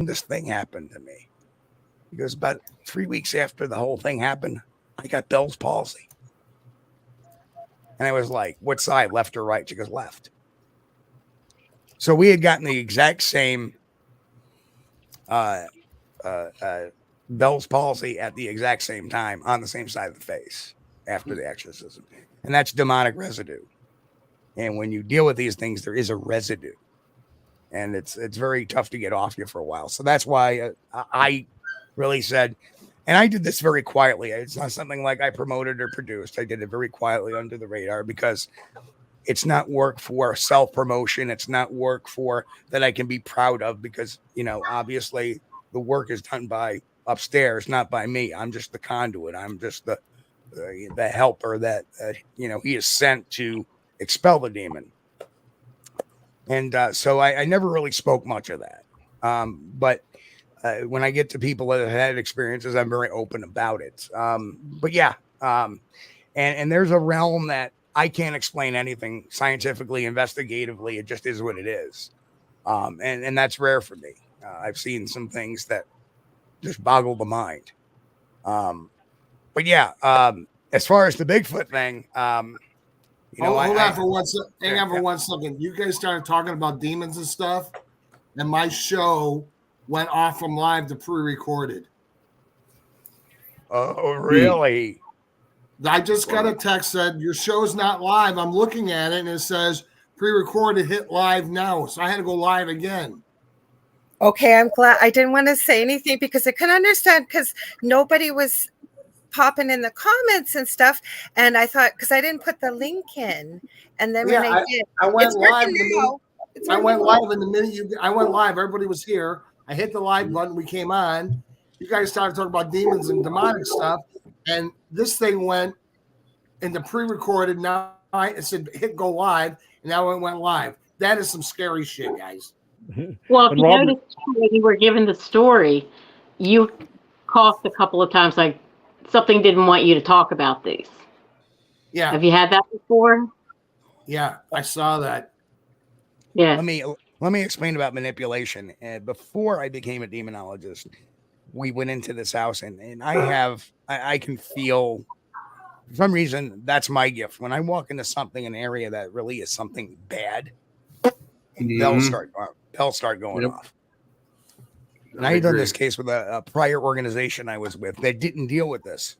this thing happened to me. He goes, about 3 weeks after the whole thing happened, I got Bell's palsy. And I was like, what side, left or right? She goes, left. So we had gotten the exact same uh, Bell's palsy at the exact same time on the same side of the face after the exorcism. And that's demonic residue. And when you deal with these things, there is a residue. And it's very tough to get off you for a while. So that's why I really said, and I did this very quietly. It's not something like I promoted or produced. I did it very quietly under the radar because it's not work for self-promotion. It's not work for that I can be proud of because, obviously the work is done by upstairs, not by me. I'm just the conduit. I'm just the helper that, he is sent to expel the demon. And so I never really spoke much of that. But when I get to people that have had experiences, I'm very open about it. But yeah. And there's a realm that I can't explain anything scientifically, investigatively. It just is what it is. And that's rare for me. I've seen some things that just boggle the mind. But yeah, as far as the Bigfoot thing, hold on for 1 second. Hang on for 1 second. You guys started talking about demons and stuff, and my show went off from live to pre-recorded. Oh, really? I just got a text said your show's not live. I'm looking at it and it says pre-recorded, hit live now. So I had to go live again. Okay, I'm glad. I didn't want to say anything because I couldn't understand because nobody was popping in the comments and stuff. And I thought, because I didn't put the link in. And then when I did, I went live. I went live in the minute I went live. Everybody was here. I hit the live button. We came on. You guys started talking about demons and demonic stuff. And this thing went into pre-recorded. Now it said hit go live. And now it went live. That is some scary shit, guys. Well, if you noticed when you were given the story, you coughed a couple of times like something didn't want you to talk about these. Yeah. Have you had that before? Yeah, I saw that. Yeah. Let me explain about manipulation. Before I became a demonologist, we went into this house and I can feel, for some reason, that's my gift. When I walk into something, an area that really is something bad, bells start going off. And I had done this case with a prior organization I was with that didn't deal with this.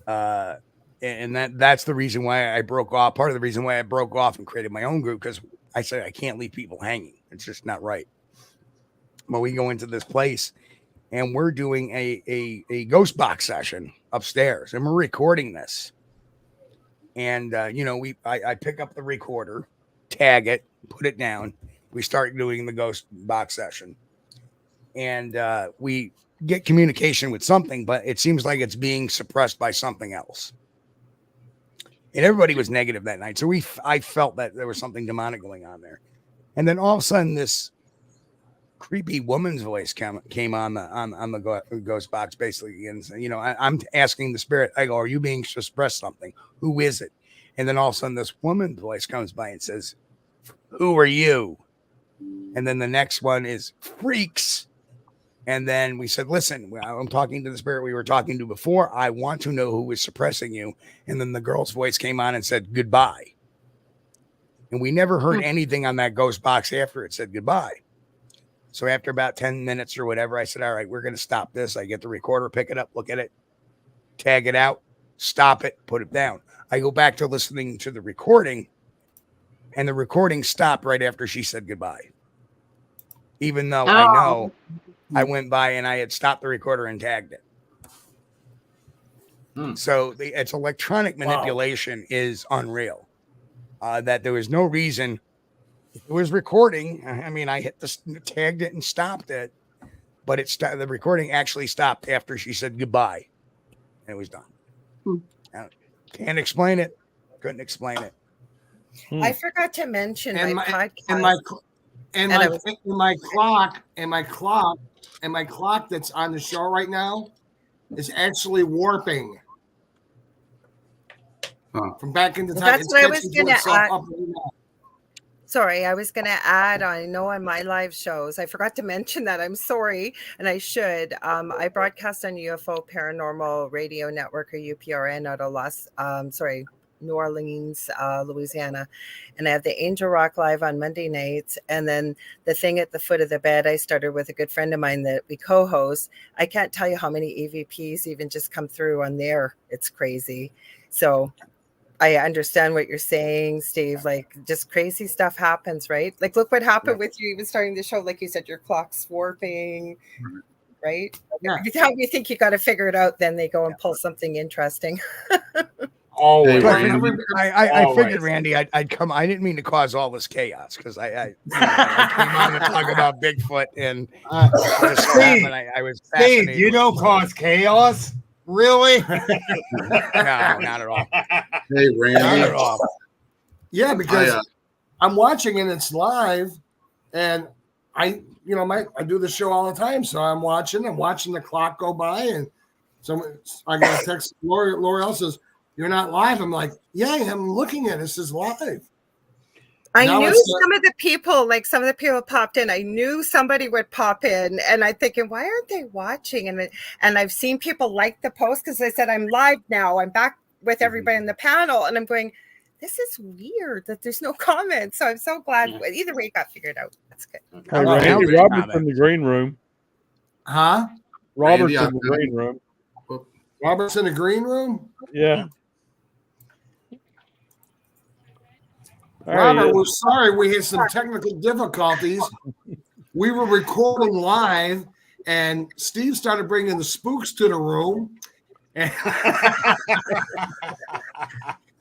And that's the reason why I broke off. Part of the reason why I broke off and created my own group, because I said, I can't leave people hanging. It's just not right. But we go into this place and we're doing a ghost box session upstairs and we're recording this. And, I pick up the recorder, tag it, put it down. We start doing the ghost box session. And we get communication with something, but it seems like it's being suppressed by something else. And everybody was negative that night. So I felt that there was something demonic going on there. And then all of a sudden, this creepy woman's voice came on the ghost box, basically. And, I'm asking the spirit, I go, are you being suppressed something? Who is it? And then all of a sudden, this woman's voice comes by and says, who are you? And then the next one is freaks. And then we said, listen, I'm talking to the spirit we were talking to before. I want to know who is suppressing you. And then the girl's voice came on and said, goodbye. And we never heard anything on that ghost box after it said goodbye. So after about 10 minutes or whatever, I said, all right, we're going to stop this. I get the recorder, pick it up, look at it, tag it out, stop it, put it down. I go back to listening to the recording, and the recording stopped right after she said goodbye. Even though I know I went by and I had stopped the recorder and tagged it. So it's electronic manipulation is unreal. That there was no reason. It was recording. I mean, I tagged it and stopped it, but the recording actually stopped after she said goodbye. And it was done. Can't explain it. Couldn't explain it. I forgot to mention my podcast. My clock that's on the show right now is actually warping. From back in the time. That's what I was going to ask. Sorry, I was going to add, I know on my live shows, I forgot to mention that. I'm sorry, and I should. I broadcast on UFO Paranormal Radio Network, or UPRN, out of New Orleans, Louisiana. And I have the Angel Rock Live on Monday nights. And then the thing at the foot of the bed, I started with a good friend of mine that we co-host. I can't tell you how many EVPs even just come through on there. It's crazy. So I understand what you're saying, Steve. Like, just crazy stuff happens, right? Like, look what happened with you even starting the show. Like you said, your clock's warping, right? Yeah. Every time you think you got to figure it out, then they go and pull something interesting. Always. I figured, Randy, I'd come. I didn't mean to cause all this chaos because I came on to talk about Bigfoot, and just so happened I was fascinated. Steve, you don't cause chaos? Really? No, not at all. Hey, Randy. Not at all. Yeah, because I'm watching and it's live, and I do the show all the time, so I'm watching the clock go by, and so I got a text. L'Oreal says, "You're not live." I'm like, "Yeah, I'm looking at it. This is live." I knew some of the people popped in. I knew somebody would pop in, and I'm thinking, why aren't they watching? And I've seen people like the post because they said, I'm live now. I'm back with everybody in the panel. And I'm going, this is weird that there's no comments. So I'm so glad. Either way, it got figured out. That's good. Hey, Randy, Robert's in the green room. Huh? Robert's in the green room. Robert's in the green room? Yeah. Robert, we're sorry we had some technical difficulties. We were recording live, and Steve started bringing the spooks to the room. And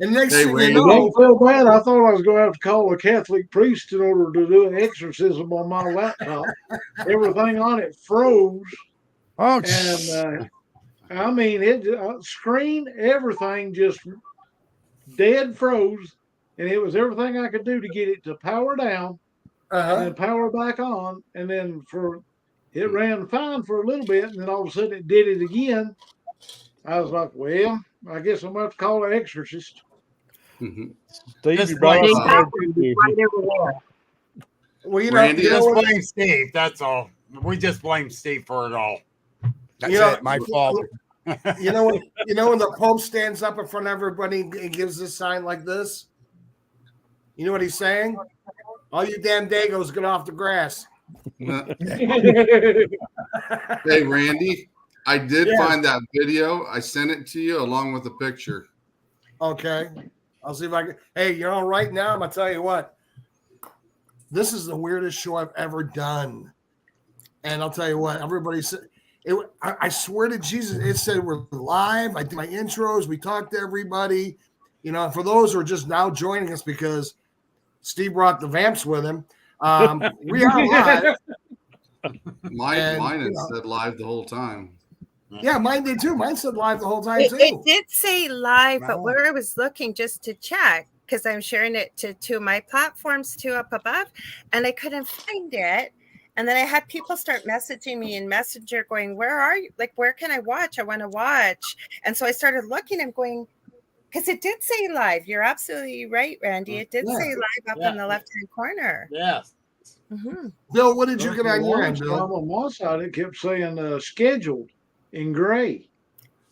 next thing you know, don't feel bad. I thought I was going to have to call a Catholic priest in order to do an exorcism on my laptop. Everything on it froze. Oh, and I mean, it screen, everything just dead froze. And it was everything I could do to get it to power down and then power back on. And then it ran fine for a little bit. And then all of a sudden it did it again. I was like, well, I guess I'm going to have to call an exorcist. Steve, well, Randy, just blame Steve. That's all. We just blame Steve for it all. That's it. My fault. You know when the Pope stands up in front of everybody and gives this sign like this? You know what he's saying? All you damn Dagos, get off the grass. Hey, Randy, I did find that video. I sent it to you along with a picture. Okay. I'll see if I can. Hey, right now, I'm going to tell you what. This is the weirdest show I've ever done. And I'll tell you what, everybody said, I swear to Jesus, it said we're live. I did my intros. We talked to everybody. For those who are just now joining us because Steve brought the vamps with him, we are live. Mine said live the whole time. Yeah, mine did too. Mine said live the whole time too. It did say live, but where I was looking just to check, because I'm sharing it to two of my platforms too up above, and I couldn't find it. And then I had people start messaging me in Messenger going, where are you? Like, where can I watch? I want to watch. And so I started looking and going, because it did say live. You're absolutely right, Randy. It did say live up in the left-hand corner. Yes. Mm-hmm. Bill, what did you get on your end, Bill? On one side, it kept saying scheduled in gray.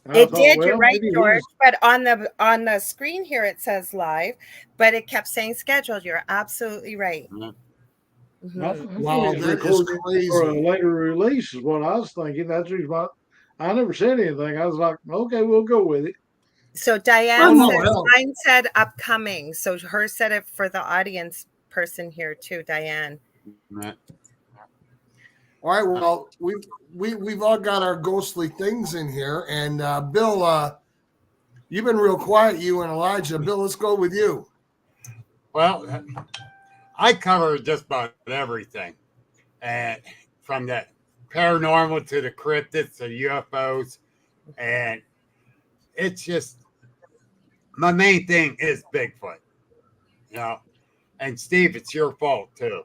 It did. You're right, George. But on the screen here, it says live, but it kept saying scheduled. You're absolutely right. Mm-hmm. Wow, that is crazy. For a later release is what I was thinking. That's the reason I never said anything. I was like, okay, we'll go with it. So Diane says mine said upcoming. So hers said it for the audience person here too, Diane. All right. Well, we've all got our ghostly things in here, and Bill, you've been real quiet. You and Elijah. Bill, let's go with you. Well, I cover just about everything, and from the paranormal to the cryptids to UFOs, and it's just my main thing is Bigfoot, and Steve, it's your fault too.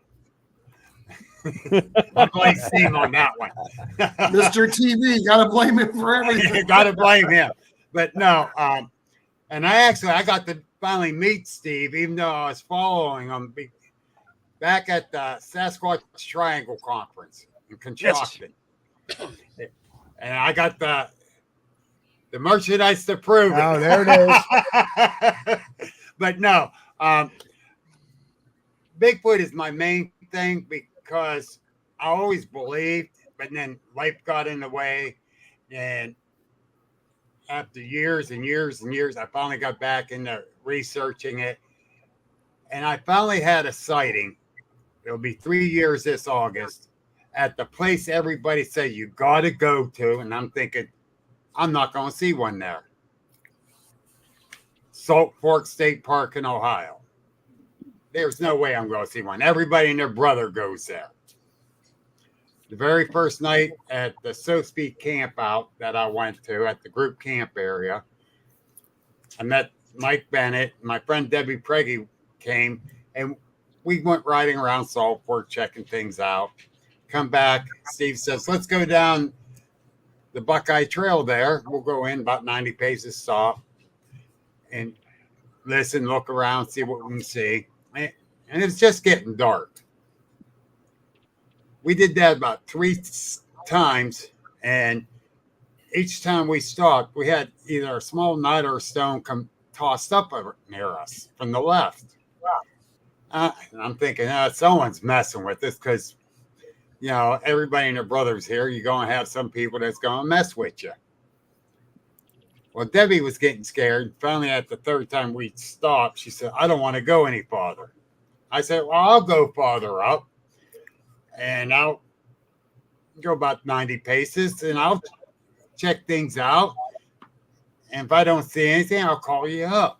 I blame Steve on that one. Mr. TV, gotta blame him for everything. Gotta blame him. But no, and I got to finally meet Steve, even though I was following him. back at the Sasquatch Triangle Conference in Conshohocken. Yes. And I got the merchandise to prove it. Oh, there it is. But no, Bigfoot is my main thing because I always believed, but then life got in the way. And after years and years and years, I finally got back into researching it. And I finally had a sighting. It'll be 3 years this August at the place everybody said you got to go to. And I'm thinking, I'm not going to see one there. Salt Fork State Park in Ohio. There's no way I'm going to see one. Everybody and their brother goes there. The very first night at the Sospeed camp out that I went to at the group camp area, I met Mike Bennett. My friend Debbie Preggy came, and we went riding around Salt Fork, checking things out. Come back. Steve says, let's go down the Buckeye Trail there. We'll go in about 90 paces, stop, and listen, look around, see what we can see. And it's just getting dark. We did that about 3 times, and each time we stopped, we had either a small nut or a stone come tossed up near us from the left. And I'm thinking, someone's messing with us because, you know, everybody and their brothers here, you're going to have some people that's going to mess with you. Well, Debbie was getting scared. Finally, at the third time we stopped, she said, I don't want to go any farther. I said, well, I'll go farther up. And I'll go about 90 paces, and I'll check things out. And if I don't see anything, I'll call you up.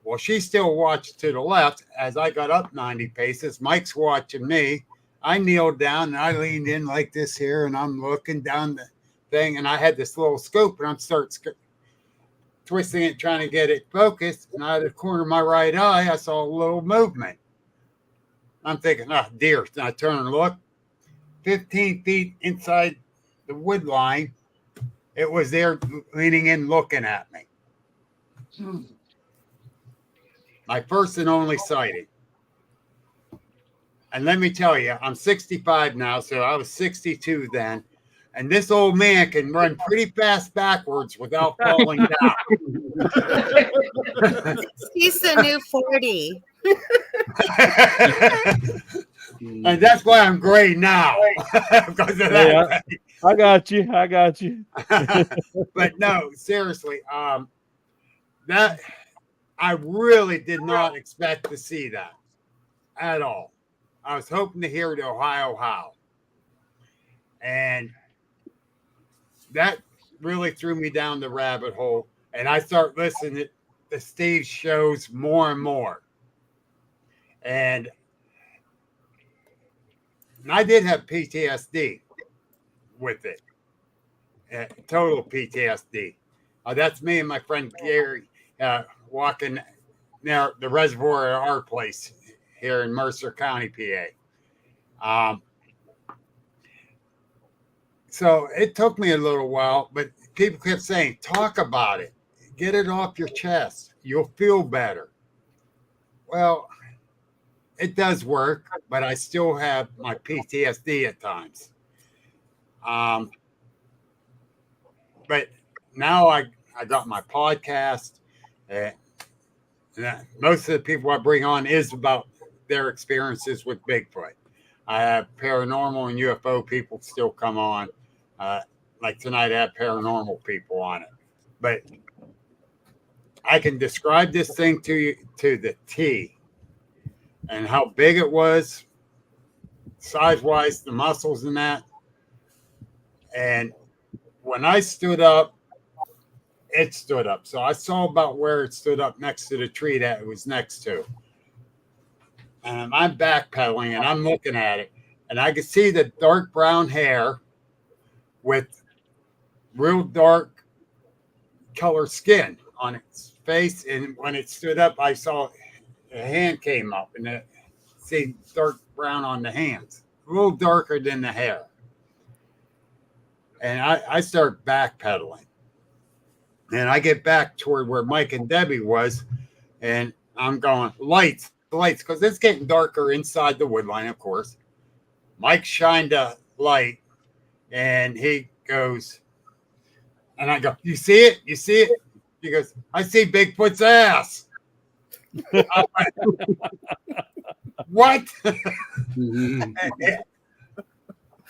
Well, she still watched to the left. As I got up 90 paces, Mike's watching me. I kneeled down, and I leaned in like this here, and I'm looking down the thing, and I had this little scope, and I'm twisting it, trying to get it focused. And out of the corner of my right eye, I saw a little movement. I'm thinking, deer. And I turn and look. 15 feet inside the wood line, it was there leaning in, looking at me. My first and only sighting. And let me tell you, I'm 65 now, so I was 62 then. And this old man can run pretty fast backwards without falling down. He's the new 40. And that's why I'm gray now. Because of that. Yeah, I got you. But no, seriously, that I really did not expect to see that at all. I was hoping to hear the Ohio howl. And that really threw me down the rabbit hole. And I start listening to Steve's shows more and more. And I did have PTSD with it. Total PTSD. That's me and my friend Gary walking near the reservoir at our place here in Mercer County, PA. So it took me a little while, but people kept saying, talk about it. Get it off your chest. You'll feel better. Well, it does work, but I still have my PTSD at times. But now I got my podcast. Most of the people I bring on is about their experiences with Bigfoot. I have paranormal and UFO people still come on. Like tonight, I have paranormal people on it. But I can describe this thing to you to the T. And how big it was, size-wise, the muscles and that. And when I stood up, it stood up. So I saw about where it stood up next to the tree that it was next to. And I'm backpedaling, and I'm looking at it. And I could see the dark brown hair with real dark color skin on its face. And when it stood up, I saw a hand came up, and it see dark brown on the hands, a little darker than the hair. And I start backpedaling, and I get back toward where Mike and Debbie was, and I'm going lights, the lights because it's getting darker inside the wood line, of course. Mike shined a light, and he goes, and I go, "You see it? You see it?" He goes, "I see Bigfoot's ass." I went, what?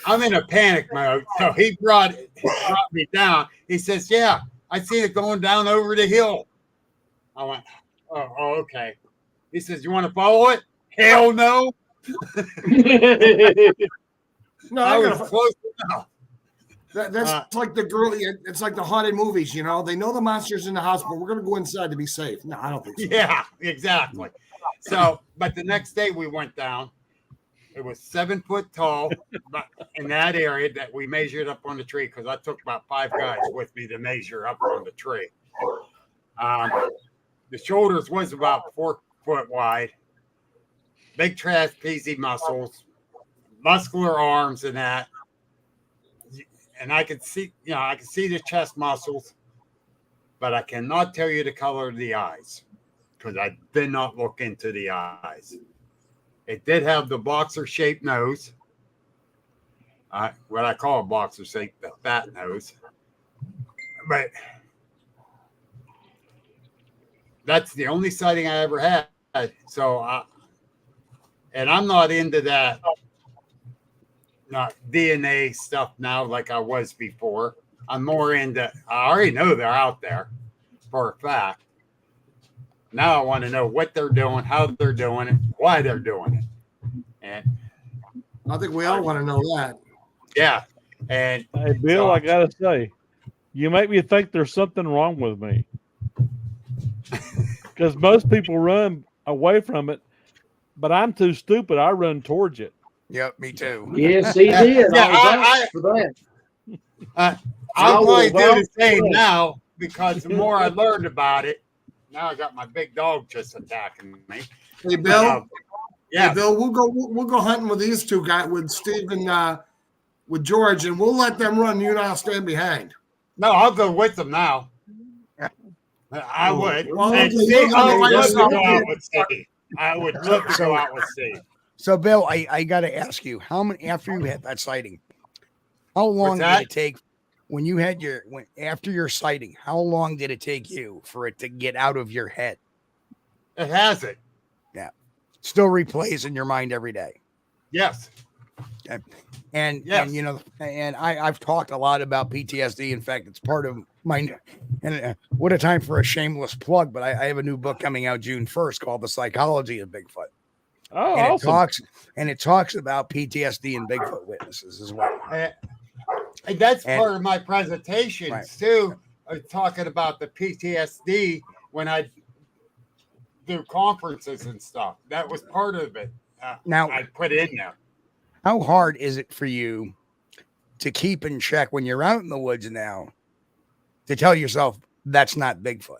I'm in a panic mode. So he brought me down. He says, "Yeah, I see it going down over the hill." I went, "Oh, okay." He says, "You want to follow it?" Hell no. No, I was close enough. That's like the girly. It's like the haunted movies. You know, they know the monster's in the house, but we're gonna go inside to be safe. No, I don't think so. Yeah, exactly. So, but the next day we went down. It was 7 foot tall, but in that area that we measured up on the tree because I took about 5 guys with me to measure up on the tree. The shoulders was about 4 foot wide, big trapeze muscles, muscular arms, and that. And I could see, I could see the chest muscles, but I cannot tell you the color of the eyes because I did not look into the eyes. It did have the boxer-shaped nose, what I call a boxer shape, the fat nose. But that's the only sighting I ever had. So, and I'm not into that DNA stuff now like I was before. I'm more into, I already know they're out there for a fact. Now I want to know what they're doing, how they're doing it, why they're doing it. And I think we all want to know that. Yeah. And hey, Bill, so, I gotta say, you make me think there's something wrong with me. Because most people run away from it, but I'm too stupid. I run towards it. Yep, me too. Yes, he did. Yeah, I was for that. I'll probably do the same now because the more I learned about it, now I got my big dog just attacking me. Hey, Bill. Yeah, hey, Bill. We'll go hunting with these two guys, with Steve and with George, and we'll let them run. You and I'll stand behind. No, I'll go with them now. I would. Well, And Steve, I would love to go out with Steve. I would love to go out with Steve. So, Bill, I got to ask you, how many after you had that sighting? How long did it take when you had after your sighting? How long did it take you for it to get out of your head? It hasn't. Yeah, still replays in your mind every day. Yes. Okay. And I've talked a lot about PTSD. In fact, it's part of my. And what a time for a shameless plug! But I have a new book coming out June 1st called "The Psychology of Bigfoot." Oh, and awesome. it talks about PTSD and Bigfoot witnesses as well. And that's part of my presentations right. too. Talking about the PTSD when I do conferences and stuff. That was part of it. Now I put in there. How hard is it for you to keep in check when you're out in the woods now to tell yourself that's not Bigfoot?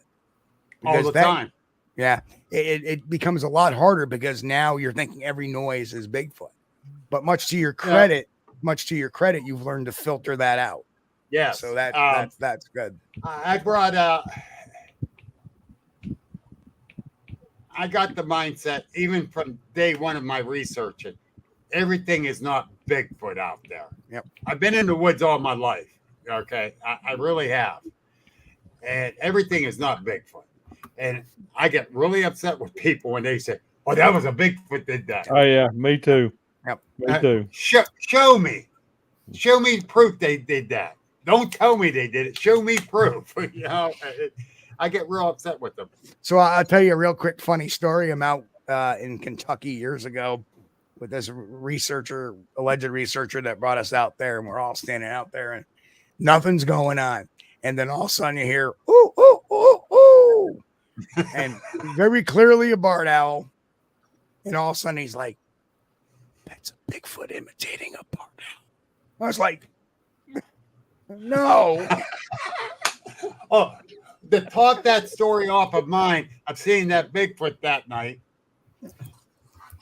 Because all the time. Yeah, it becomes a lot harder because now you're thinking every noise is Bigfoot. But much to your credit, you've learned to filter that out. Yeah. So that's good. I brought I got the mindset even from day one of my researching. Everything is not Bigfoot out there. Yep. I've been in the woods all my life. Okay. I really have. And everything is not Bigfoot. And I get really upset with people when they say, "Oh, that was a Bigfoot did that." Oh yeah, me too. Yep. Me too. Show me proof they did that. Don't tell me they did it. Show me proof. I get real upset with them. So I'll tell you a real quick funny story. I'm out in Kentucky years ago with this alleged researcher that brought us out there, and we're all standing out there and nothing's going on. And then all of a sudden you hear, ooh, ooh, ooh, ooh. And very clearly a barred owl. And all of a sudden he's like, "That's a Bigfoot imitating a barred owl." I was like, no. Oh, to talk that story off of mine, I've seen that Bigfoot that night.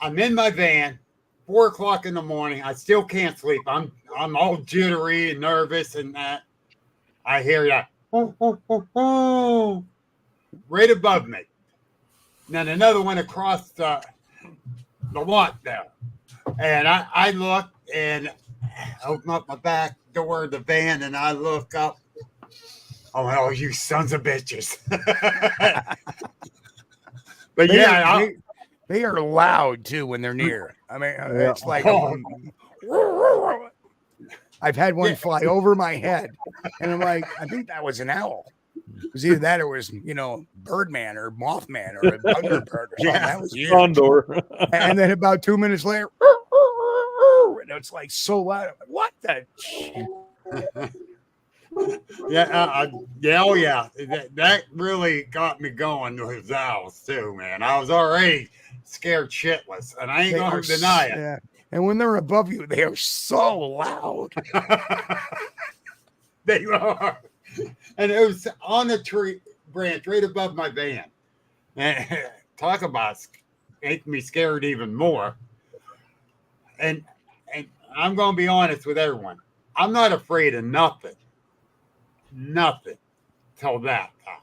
I'm in my van, 4 o'clock in the morning. I still can't sleep. I'm all jittery and nervous and that. I hear that right above me. Then another one across the the lot there. And I look and open up my back door of the van and I look up. Oh, you sons of bitches. But they are loud too when they're near. I mean, it's like I've had one fly over my head, and I'm like, I think that was an owl. It was either that or it was, Birdman or Mothman or a Thunderbird or something. That was huge. Condor. And then about 2 minutes later, and it's like so loud. I'm like, what the? That really got me going with owls too, man. I was already scared shitless, and I ain't gonna deny it. Yeah. And when they're above you, they are so loud. They are. And it was on a tree branch right above my van. And talk about making me scared even more. And I'm going to be honest with everyone. I'm not afraid of nothing. Nothing till that time.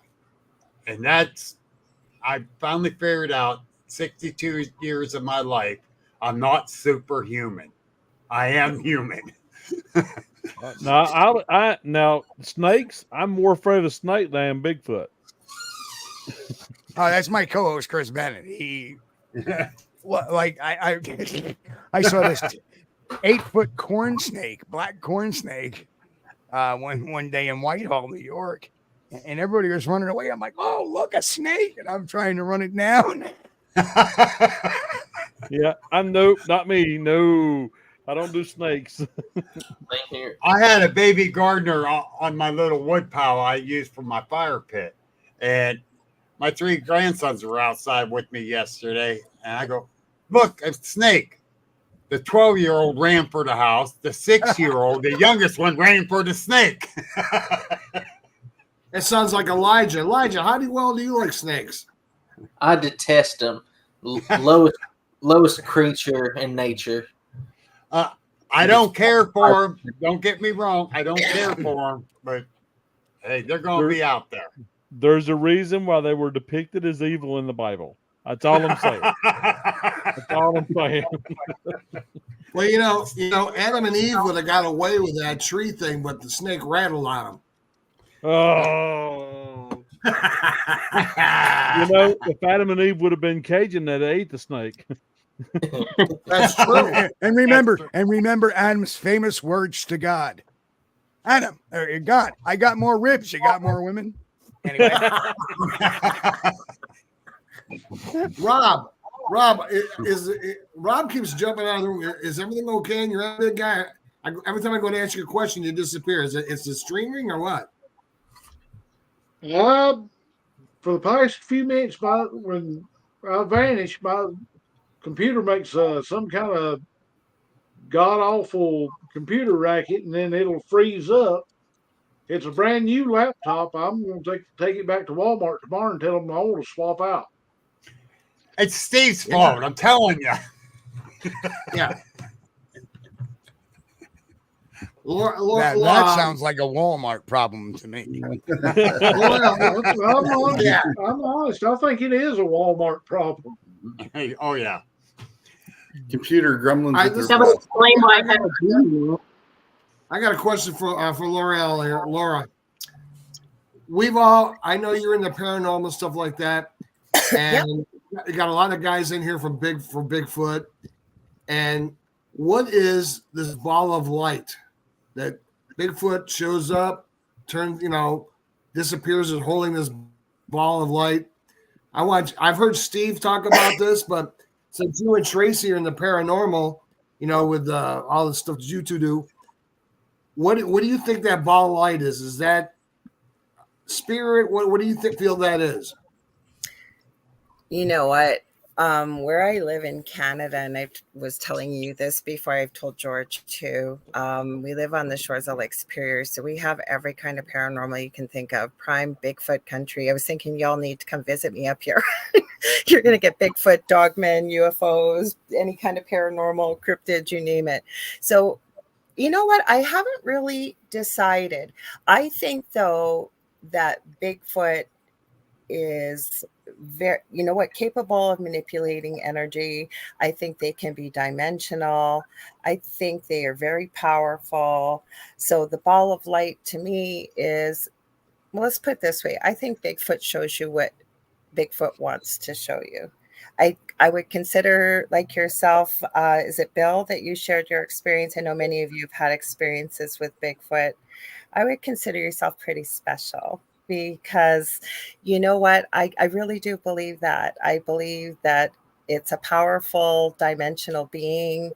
And I finally figured out 62 years of my life, I'm not superhuman. I am human. Now snakes. I'm more afraid of snake than I am Bigfoot. Oh, that's my co-host Chris Bennett. He, like I saw this 8-foot black corn snake, one day in Whitehall, New York, and everybody was running away. I'm like, oh, look, a snake, and I'm trying to run it down. Yeah, nope, not me. No, I don't do snakes. I had a baby gardener on my little wood pile I used for my fire pit. And my 3 grandsons were outside with me yesterday. And I go, look, a snake. The 12-year-old ran for the house. The 6-year-old, the youngest one, ran for the snake. It sounds like Elijah. Elijah, how well do you like snakes? I detest them. Lowest creature in nature. I don't care for them. Don't get me wrong. I don't care for them. But, hey, they're going to be out there. There's a reason why they were depicted as evil in the Bible. That's all I'm saying. That's all I'm saying. Well, Adam and Eve would have got away with that tree thing, but the snake rattled on them. Oh. If Adam and Eve would have been Cajun, they'd ate the snake. That's true. And remember Adam's famous words to God. God, I got more ribs. You got more women. Anyway. Rob, Rob keeps jumping out of the room. Is everything okay? And you're a big guy. Every time I go to ask you a question, you disappear. It's the streaming or what? For the past few minutes, when I vanish, my computer makes some kind of god awful computer racket, and then it'll freeze up. It's a brand new laptop. I'm going to take it back to Walmart tomorrow and tell them I want to swap out. It's Steve's fault. I'm telling you. Yeah. That sounds like a Walmart problem to me. I'm honest. I think it is a Walmart problem. Hey, oh yeah. Computer gremlins. Explain why I have a dream. I got a question for L'Oreal here. Laura, I know you're into paranormal stuff like that, and you got a lot of guys in here for Bigfoot. And what is this ball of light that Bigfoot shows up, disappears, is holding this ball of light? I've heard Steve talk about this, but since you and Tracy are in the paranormal, with all the stuff that you two do, what do you think that ball of light is? Is that spirit? What do you feel that is? You know what? Where I live in Canada, and I was telling you this before, I've told George too. We live on the shores of Lake Superior, so we have every kind of paranormal you can think of. Prime Bigfoot country. I was thinking y'all need to come visit me up here. You're going to get Bigfoot, dogmen, UFOs, any kind of paranormal, cryptid, you name it. So, you know what? I haven't really decided. I think, though, that Bigfoot is very, capable of manipulating energy. I think they can be dimensional. I think they are very powerful. So the ball of light to me is, well, let's put it this way. I think Bigfoot shows you what Bigfoot wants to show you. I would consider, like yourself, is it Bill that you shared your experience? I know many of you have had experiences with Bigfoot. I would consider yourself pretty special because you know what? I really do believe that. I believe that it's a powerful dimensional being.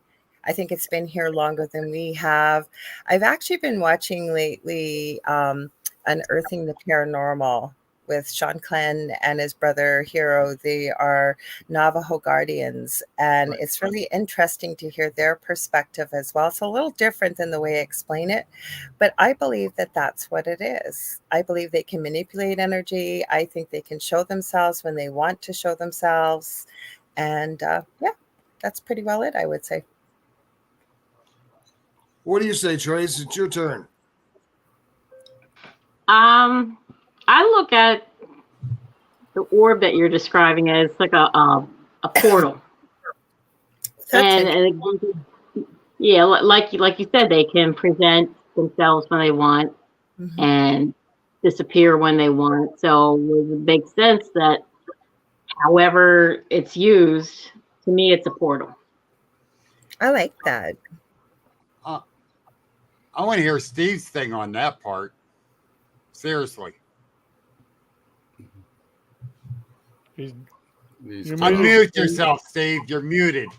I think it's been here longer than we have. I've actually been watching lately Unearthing the Paranormal with Sean Clenn and his brother Hero. They are Navajo Guardians, and it's really interesting to hear their perspective as well. It's a little different than the way I explain it, but I believe that that's what it is. I believe they can manipulate energy. I think they can show themselves when they want to show themselves. And yeah, that's pretty well it, I would say. What do you say, Trace? It's your turn. I look at the orb that you're describing as like a portal, and yeah, like you said, they can present themselves when they want and disappear when they want. So it makes sense that however it's used, to me, it's a portal. I like that. I want to hear Steve's thing on that part. Seriously. Unmute yourself, Steve. You're muted.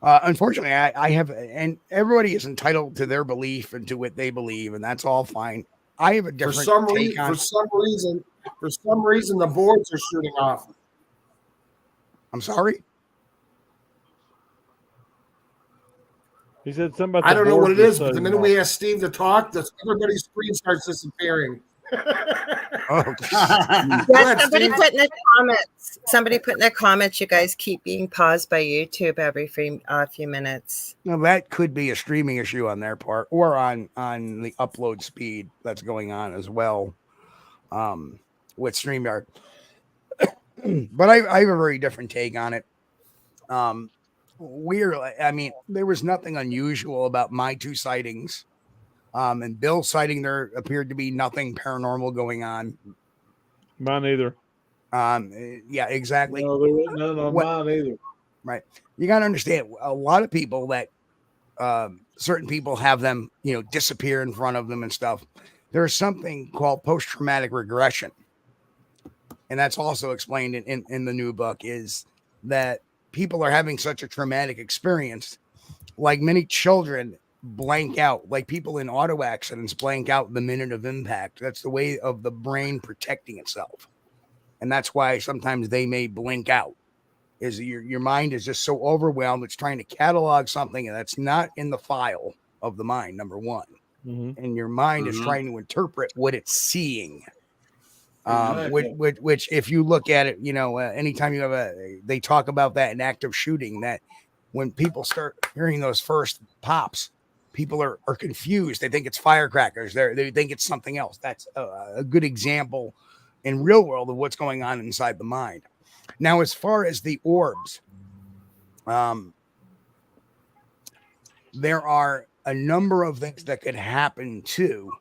Unfortunately, I have, and everybody is entitled to their belief and to what they believe, and that's all fine. I have a different take on. For some reason, the boards are shooting off. I'm sorry. He said something about I don't know what it is, but the minute we ask Steve to talk, everybody's screen starts disappearing. Somebody put in the comments, you guys keep being paused by YouTube every few minutes. Now that could be a streaming issue on their part, or on the upload speed that's going on as well, with StreamYard. But I have a very different take on it. There was nothing unusual about my two sightings. And Bill's sighting, there appeared to be nothing paranormal going on. Mine either. Yeah, exactly. No, there wasn't none on mine either. Right. You got to understand, a lot of people that certain people have them, disappear in front of them and stuff. There's something called post-traumatic regression. And that's also explained in the new book, is that people are having such a traumatic experience, like many children blank out, like people in auto accidents blank out the minute of impact. That's the way of the brain protecting itself. And that's why sometimes they may blink out, is your mind is just so overwhelmed. It's trying to catalog something that's not in the file of the mind, number one. And your mind is trying to interpret what it's seeing. Which if you look at it, anytime you have they talk about that in active shooting, that when people start hearing those first pops, people are confused. They think it's firecrackers. They think it's something else. That's a good example in real world of what's going on inside the mind. Now, as far as the orbs, there are a number of things that could happen too.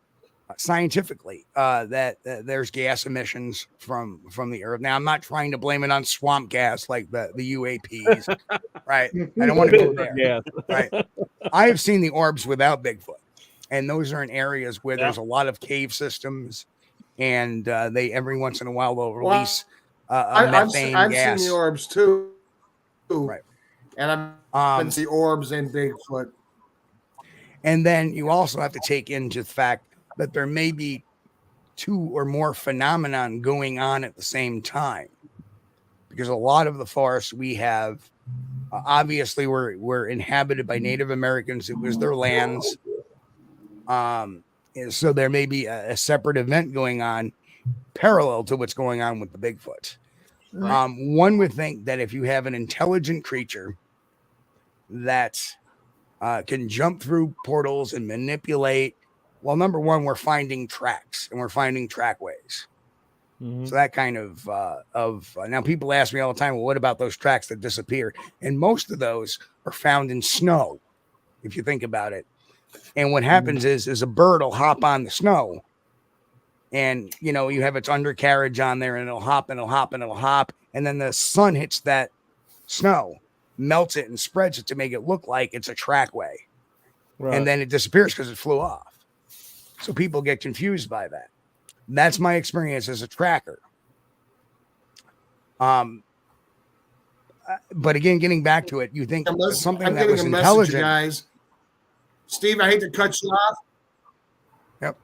Scientifically, that there's gas emissions from the earth. Now, I'm not trying to blame it on swamp gas like the UAPs, right? I don't want to go there. Yeah. Right. I have seen the orbs without Bigfoot, and those are in areas where there's a lot of cave systems, and they every once in a while they'll release methane gas. I've seen the orbs too, right? And I've been the orbs and Bigfoot. And then you also have to take into the fact that there may be two or more phenomenon going on at the same time, because a lot of the forests we have, obviously were inhabited by Native Americans. It was their lands. So there may be a separate event going on parallel to what's going on with the Bigfoot. Right. One would think that if you have an intelligent creature that can jump through portals and manipulate, well, number one, we're finding tracks and we're finding trackways. So that kind of now people ask me all the time, well, what about those tracks that disappear? And most of those are found in snow, if you think about it. And what happens is a bird will hop on the snow, and you have its undercarriage on there, and it'll hop and it'll hop and it'll hop, and then the sun hits that snow, melts it, and spreads it to make it look like it's a trackway, and then it disappears because it flew off. So people get confused by that. That's my experience as a tracker. But again, getting back to it, you think something that was intelligent, guys. Steve, I hate to cut you off. Yep.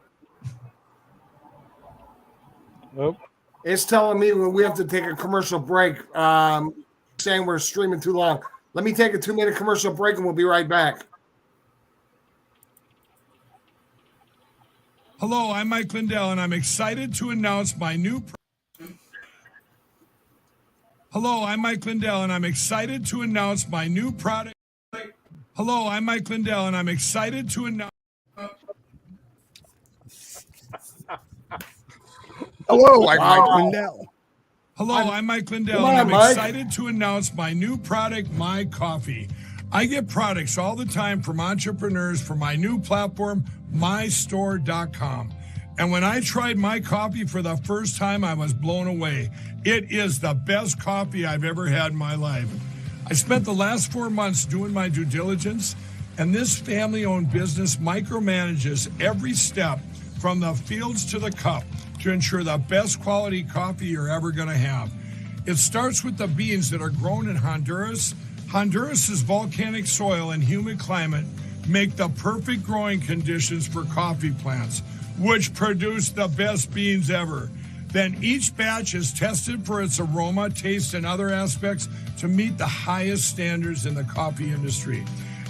Nope. It's telling me we have to take a commercial break. Saying we're streaming too long. Let me take a 2-minute commercial break, and we'll be right back. Hello, I'm Mike Lindell, and I'm excited to announce my new. Hello, I'm Mike Lindell, and I'm excited to announce my new product. Hello, I'm Mike Lindell, and I'm excited to announce. Hello, I'm Mike Lindell. Hello, I'm Mike Lindell, and I'm excited to announce my new product, My Coffee. I get products all the time from entrepreneurs for my new platform, mystore.com. And when I tried My Coffee for the first time, I was blown away. It is the best coffee I've ever had in my life. I spent the last 4 months doing my due diligence, and this family-owned business micromanages every step from the fields to the cup to ensure the best quality coffee you're ever going to have. It starts with the beans that are grown in Honduras. Honduras's volcanic soil and humid climate make the perfect growing conditions for coffee plants, which produce the best beans ever. Then each batch is tested for its aroma, taste, and other aspects to meet the highest standards in the coffee industry.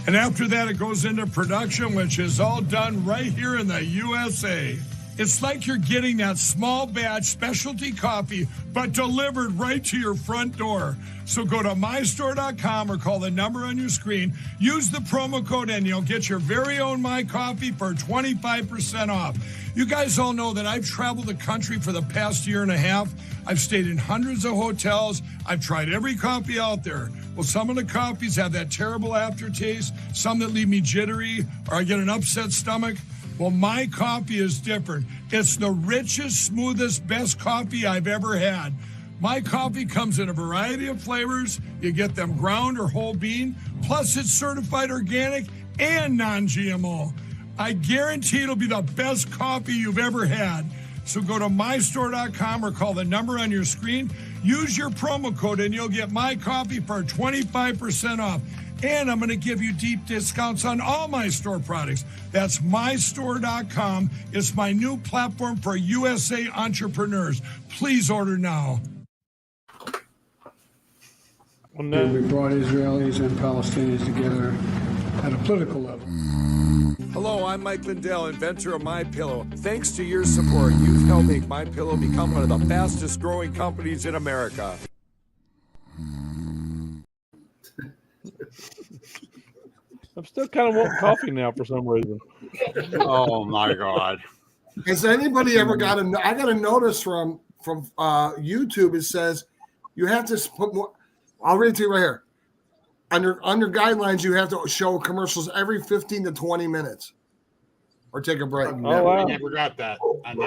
And after that, it goes into production, which is all done right here in the USA. It's like you're getting that small batch specialty coffee, but delivered right to your front door. So go to mystore.com or call the number on your screen. Use the promo code and you'll get your very own My Coffee for 25% off. You guys all know that I've traveled the country for the past year and a half. I've stayed in hundreds of hotels. I've tried every coffee out there. Well, some of the coffees have that terrible aftertaste, some that leave me jittery, or I get an upset stomach. Well, My Coffee is different. It's the richest, smoothest, best coffee I've ever had. My Coffee comes in a variety of flavors. You get them ground or whole bean. Plus, it's certified organic and non-GMO. I guarantee it'll be the best coffee you've ever had. So go to mystore.com or call the number on your screen. Use your promo code and you'll get My Coffee for 25% off. And I'm going to give you deep discounts on all my store products. That's mystore.com. It's my new platform for USA entrepreneurs. Please order now. We brought Israelis and Palestinians together at a political level. Hello, I'm Mike Lindell, inventor of MyPillow. Thanks to your support, you've helped make MyPillow become one of the fastest growing companies in America. I'm still kind of wanting coffee now for some reason. Oh my God! Has anybody ever got I got a notice from YouTube. It says you have to put more. I'll read it to you right here. Under guidelines, you have to show commercials every 15 to 20 minutes, or take a break. Oh, wow. I never got that. And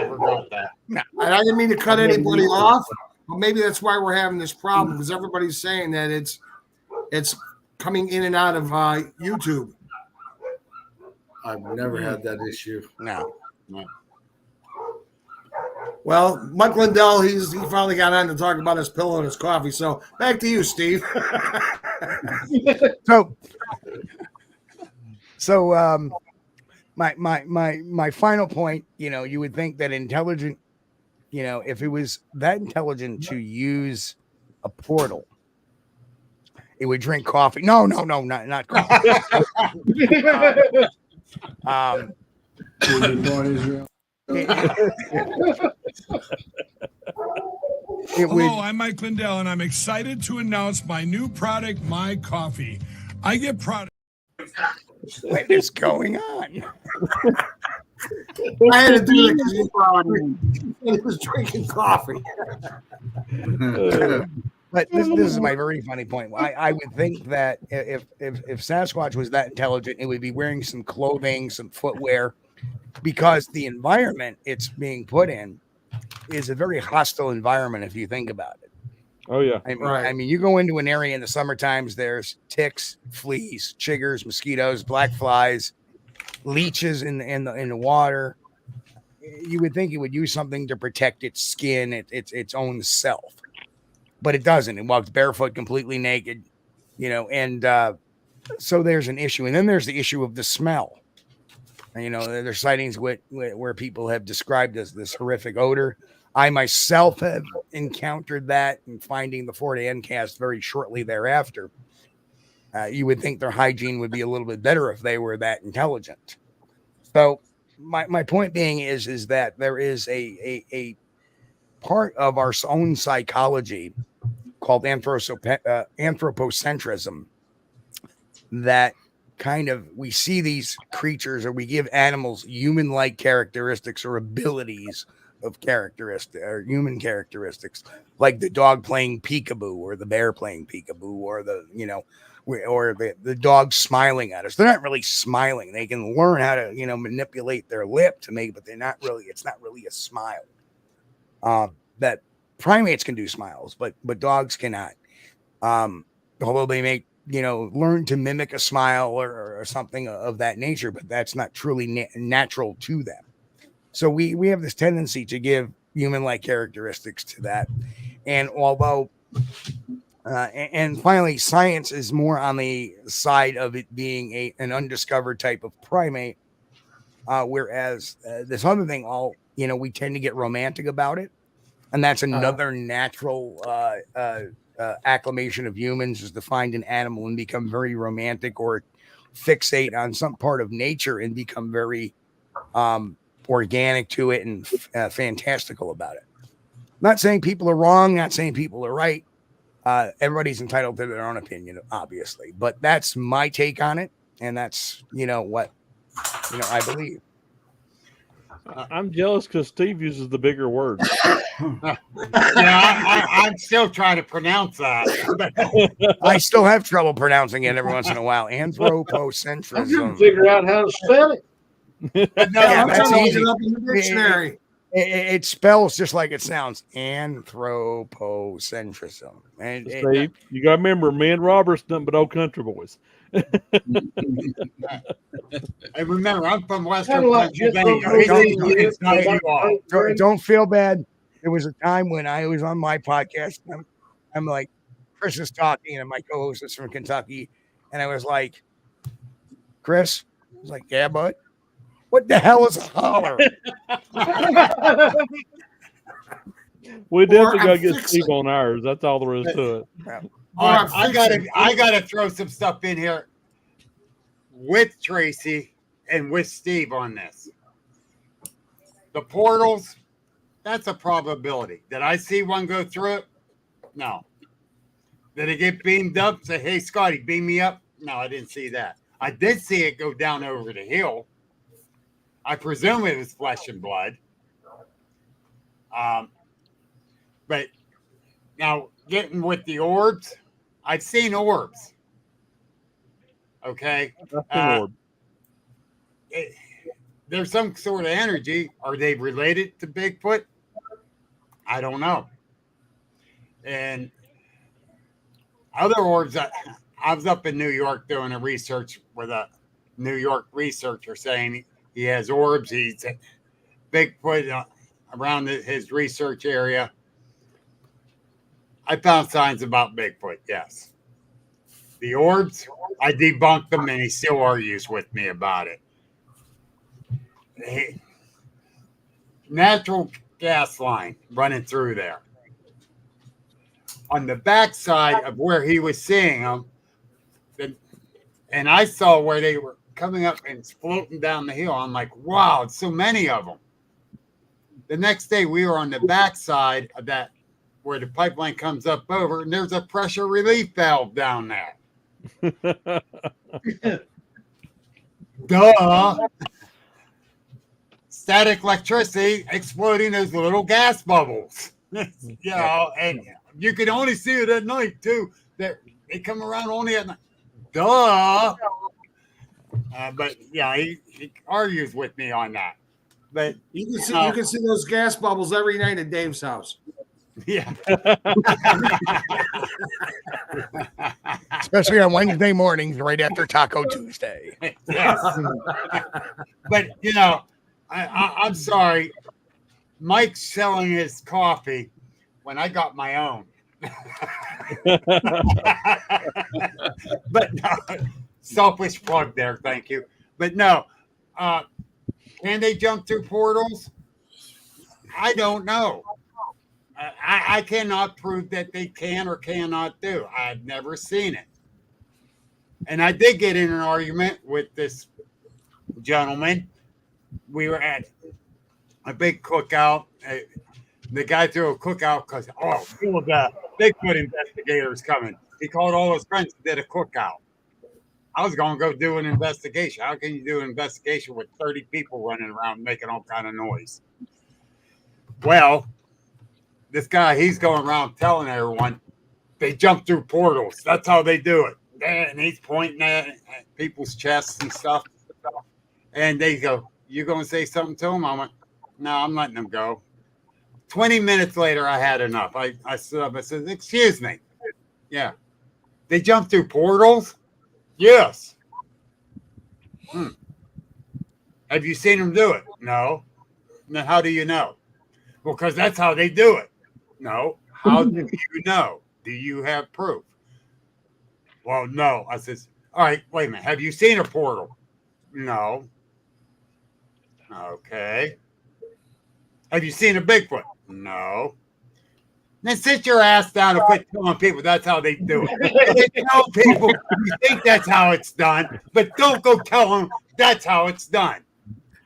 I didn't mean to cut anybody off, but maybe that's why we're having this problem, because everybody's saying that it's coming in and out of YouTube. I've never had that issue. No. Well, Mike Lindell, he finally got on to talk about his pillow and his coffee. So back to you, Steve. So my final point, you would think that intelligent, if it was that intelligent to use a portal, it would drink coffee. No, not coffee. Hello, I'm Mike Lindell, and I'm excited to announce my new product, My Coffee. I get products. What is going on? I had to do it because he was drinking coffee. But this is my very funny point. I would think that if Sasquatch was that intelligent, it would be wearing some clothing, some footwear, because the environment it's being put in is a very hostile environment if you think about it. Oh yeah. I mean, you go into an area in the summer times, there's ticks, fleas, chiggers, mosquitoes, black flies, leeches in the water. You would think it would use something to protect its skin, its own self, but it doesn't. It walks barefoot, completely naked, and so there's an issue. And then there's the issue of the smell. And, there's sightings where people have described as this horrific odor. I myself have encountered that and finding the Fort Ann cast very shortly thereafter. You would think their hygiene would be a little bit better if they were that intelligent. So my point being is that there is a part of our own psychology called anthropocentrism that kind of we see these creatures, or we give animals human-like characteristics or abilities of characteristic or human characteristics, like the dog playing peekaboo or the bear playing peekaboo or the dog smiling at us. They're not really smiling. They can learn how to manipulate their lip to make, but it's not really a smile. That primates can do smiles, but dogs cannot. Although they may learn to mimic a smile or something of that nature, but that's not truly natural to them. So we have this tendency to give human-like characteristics to that. And although, and finally, science is more on the side of it being an undiscovered type of primate, whereas this other thing, we tend to get romantic about it. And that's another natural acclimation of humans, is to find an animal and become very romantic or fixate on some part of nature and become very organic to it and fantastical about it. Not saying people are wrong, not saying people are right. Everybody's entitled to their own opinion, obviously, but that's my take on it. And that's, what, I believe. I'm jealous because Steve uses the bigger word. I'm still trying to pronounce that. I still have trouble pronouncing it every once in a while. Anthropocentrism. I'm trying to figure out how to spell it. That's easy. It up in the dictionary. It spells just like it sounds. Anthropocentrism. And Steve, you got to remember, me and Robert's nothing but old country boys. I remember, I'm from Western Pennsylvania. Don't feel bad. There was a time when I was on my podcast. I'm like, Chris is talking, and my co-host is from Kentucky, and I was like, Chris, I was like, yeah, bud. What the hell is a holler? We definitely got to get Steve on ours. That's all there is to it. All right, I gotta throw some stuff in here with Tracy and with Steve on this. The portals, that's a probability. Did I see one go through it? No. Did it get beamed up? Say, hey, Scotty, beam me up? No, I didn't see that. I did see it go down over the hill. I presume it was flesh and blood. But now getting with the orbs, I've seen orbs. Okay. There's some sort of energy. Are they related to Bigfoot? I don't know. And other orbs, I was up in New York doing a research with a New York researcher saying he has orbs. He's Bigfoot around his research area. I found signs about Bigfoot, yes. The orbs, I debunked them, and he still argues with me about it. Natural gas line running through there. On the backside of where he was seeing them, and I saw where they were coming up and floating down the hill. I'm like, wow, so many of them. The next day, we were on the backside of that, where the pipeline comes up over, and there's a pressure relief valve down there. Duh. static electricity exploding those little gas bubbles. And you can only see it at night too. They come around only at night. Duh. But yeah, he argues with me on that. But you can see those gas bubbles every night at Dave's house. Yeah. Especially on Wednesday mornings, right after Taco Tuesday. Yes. But I'm sorry. Mike's selling his coffee when I got my own. But no, selfish plug there, thank you. But no, can they jump through portals? I don't know. I cannot prove that they can or cannot do. I've never seen it. And I did get in an argument with this gentleman. We were at a big cookout. The guy threw a cookout because, the Bigfoot investigators coming. He called all his friends and did a cookout. I was going to go do an investigation. How can you do an investigation with 30 people running around making all kind of noise? Well, this guy, he's going around telling everyone they jump through portals. That's how they do it. And he's pointing at people's chests and stuff. And they go, you going to say something to him? I went, no, I'm letting him go. 20 minutes later, I had enough. I stood up and said, excuse me. Yeah. They jump through portals? Yes. Have you seen them do it? No. Then how do you know? Well, because that's how they do it. No. How do you know? Do you have proof? Well, no. I says, all right, wait a minute. Have you seen a portal? No. Okay. Have you seen a Bigfoot? No. Then sit your ass down and quit telling people that's how they do it. You tell people you think that's how it's done, but don't go tell them that's how it's done.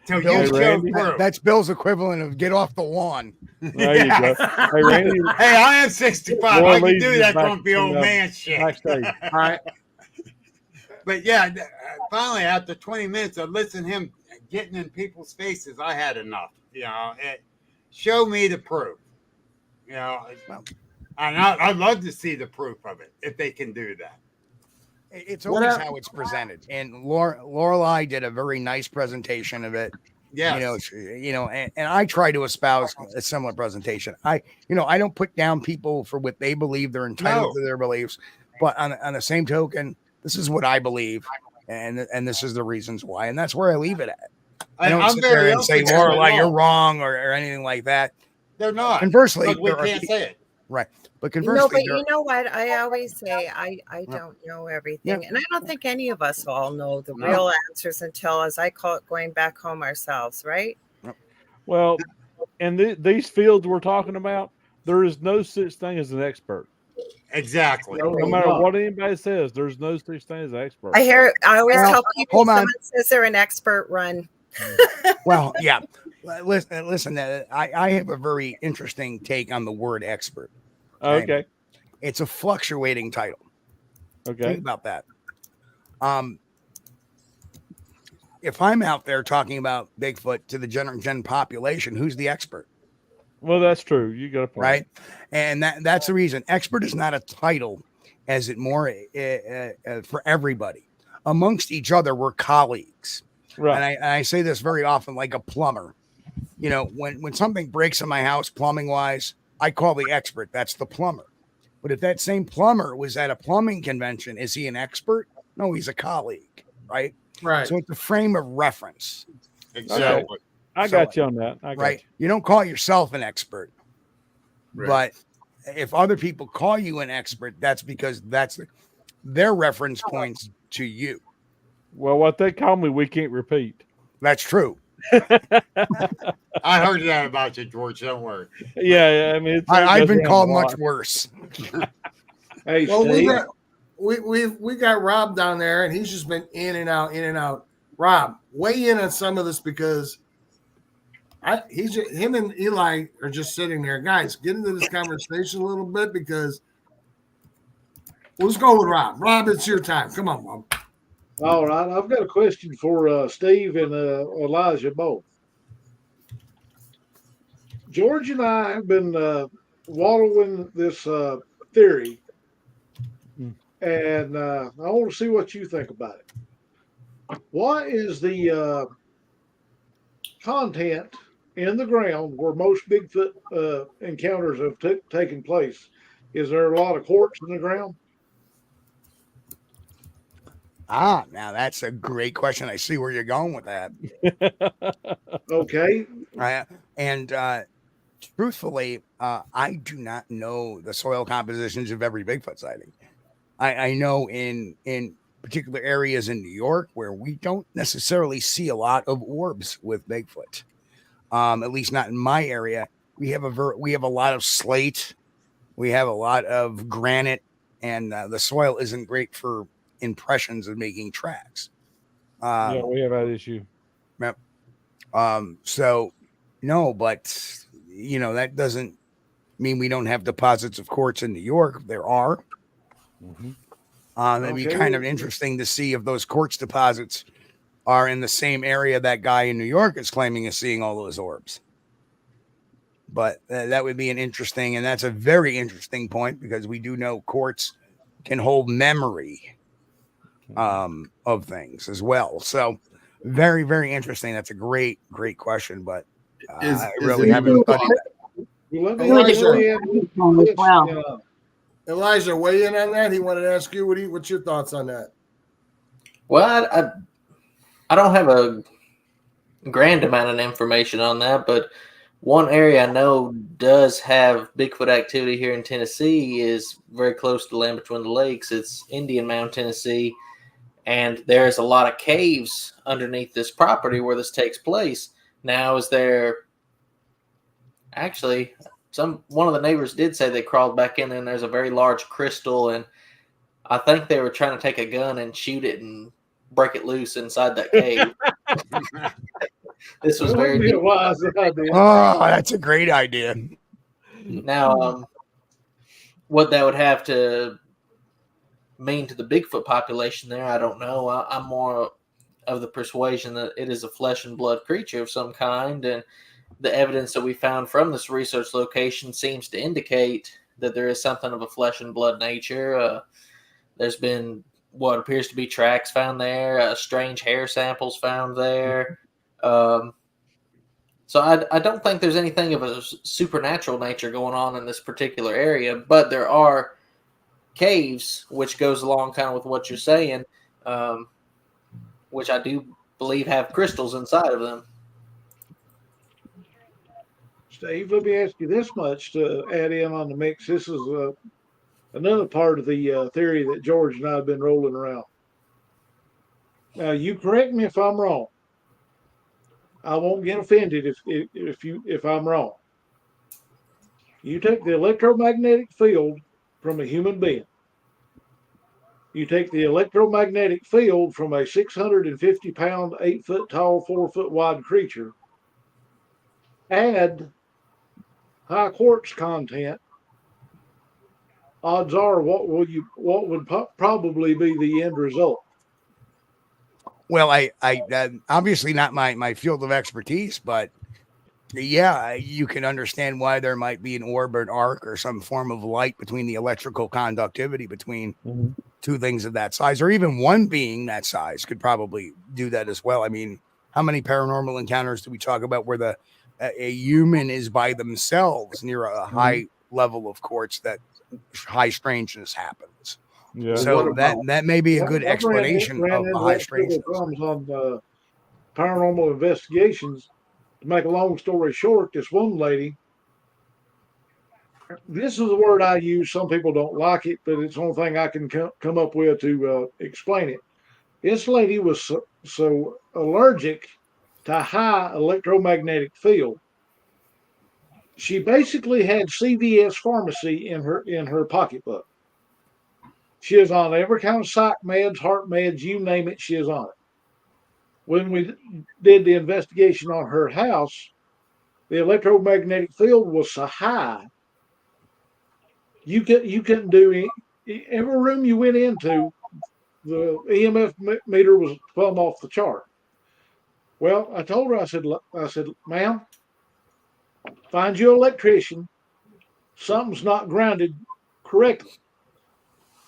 Till you show proof. That's Bill's equivalent of get off the lawn. There you go. Hey, Randy, hey, I am 65. I can do that grumpy old man shit. All right. But yeah, finally, after 20 minutes of listening to him getting in people's faces, I had enough. Show me the proof. And I'd love to see the proof of it if they can do that. It's always how it's presented, and Lorelai did a very nice presentation of it. Yeah, and I try to espouse a similar presentation. I don't put down people for what they believe; they're entitled to their beliefs. But on the same token, this is what I believe, and this is the reasons why, and that's where I leave it at. I don't sit there and say, Lorelai, you're wrong or anything like that. They're not. Conversely, we can't say it. Right. But conversely, you know what? I always say I don't know everything. And I don't think any of us all know the real answers until, as I call it, going back home ourselves, right? Well, in these fields we're talking about, there is no such thing as an expert. Exactly. No matter what anybody says, there's no such thing as an expert. I always tell people someone says they're an expert, run. Well, yeah. Listen, I have a very interesting take on the word expert. Okay. It's a fluctuating title. Okay. Think about that. If I'm out there talking about Bigfoot to the general population, who's the expert? Well, that's true. You got a point. Right. And that's the reason. Expert is not a title, as it more for everybody. Amongst each other, we're colleagues. Right. And I say this very often, like a plumber. When something breaks in my house, plumbing wise, I call the expert. That's the plumber. But if that same plumber was at a plumbing convention, is he an expert? No, he's a colleague. Right. Right. So it's a frame of reference. Exactly. I got you on that. Right. You don't call yourself an expert. Right. But if other people call you an expert, that's because that's their reference points to you. Well, what they call me, we can't repeat. That's true. I heard that about you, George. Don't worry. Yeah, I mean, I've been called much worse. Hey, well, Steve. we got Rob down there, and he's just been in and out. Rob, weigh in on some of this because him and Eli are just sitting there. Guys, get into this conversation a little bit because let's go with Rob. Rob, it's your time. Come on, Rob. All right, I've got a question for Steve and Elijah both. George and I have been wallowing this theory, and I want to see what you think about it. What is the content in the ground where most Bigfoot encounters have taken place? Is there a lot of quartz in the ground? Now that's a great question. I see where you're going with that. Okay. And truthfully, I do not know the soil compositions of every Bigfoot sighting. I know in particular areas in New York where we don't necessarily see a lot of orbs with Bigfoot. At least not in my area. We have a lot of slate. We have a lot of granite, and the soil isn't great for impressions of making tracks. Yeah, we have that issue. Yep. So no, but that doesn't mean we don't have deposits of quartz in New York. There are. It'd be kind of interesting to see if those quartz deposits are in the same area that guy in New York is claiming is seeing all those orbs. But that would be and that's a very interesting point, because we do know quartz can hold memory of things as well. So very, very interesting. That's a great, great question, but I really haven't studied that. Elijah, weigh in on that. He wanted to ask you, what's your thoughts on that? Well, I don't have a grand amount of information on that, but one area I know does have Bigfoot activity here in Tennessee is very close to the land between the lakes. It's Indian Mound, Tennessee, and there's a lot of caves underneath this property where this takes place. Now, is there actually one of the neighbors did say they crawled back in, and there's a very large crystal, and I think they were trying to take a gun and shoot it and break it loose inside that cave. This was very deep. Oh, that's a great idea. Now, what that would have to mean to the Bigfoot population there, I don't know. I'm more of the persuasion that it is a flesh and blood creature of some kind, and the evidence that we found from this research location seems to indicate that there is something of a flesh and blood nature. There's been what appears to be tracks found there, strange hair samples found there. So I don't think there's anything of a supernatural nature going on in this particular area, but there are caves, which goes along kind of with what you're saying, which I do believe have crystals inside of them. Steve, let me ask you this much to add in on the mix. This is another part of the theory that George and I have been rolling around. Now, you correct me if I'm wrong. I won't get offended if I'm wrong. You take the electromagnetic field from a human being. You take the electromagnetic field from a 650-pound, 8-foot tall, 4-foot wide creature. Add high quartz content. Odds are, what would probably be the end result? Well, I obviously not my field of expertise, but yeah, you can understand why there might be an orb or an arc or some form of light between the electrical conductivity between two things of that size, or even one being that size could probably do that as well. I mean, how many paranormal encounters do we talk about where a human is by themselves near a high level of quartz that high strangeness happens? Yeah. So that may be a good explanation of the high strangeness. On paranormal investigations. To make a long story short, this one lady, this is the word I use. Some people don't like it, but it's the only thing I can come up with to explain it. This lady was so allergic to high electromagnetic field. She basically had CVS pharmacy in her pocketbook. She is on every kind of psych meds, heart meds, you name it, she is on it. When we did the investigation on her house, the electromagnetic field was so high, you couldn't do every room you went into, the EMF meter was plumb off the chart. Well, I told her, I said, ma'am, find you an electrician. Something's not grounded correctly.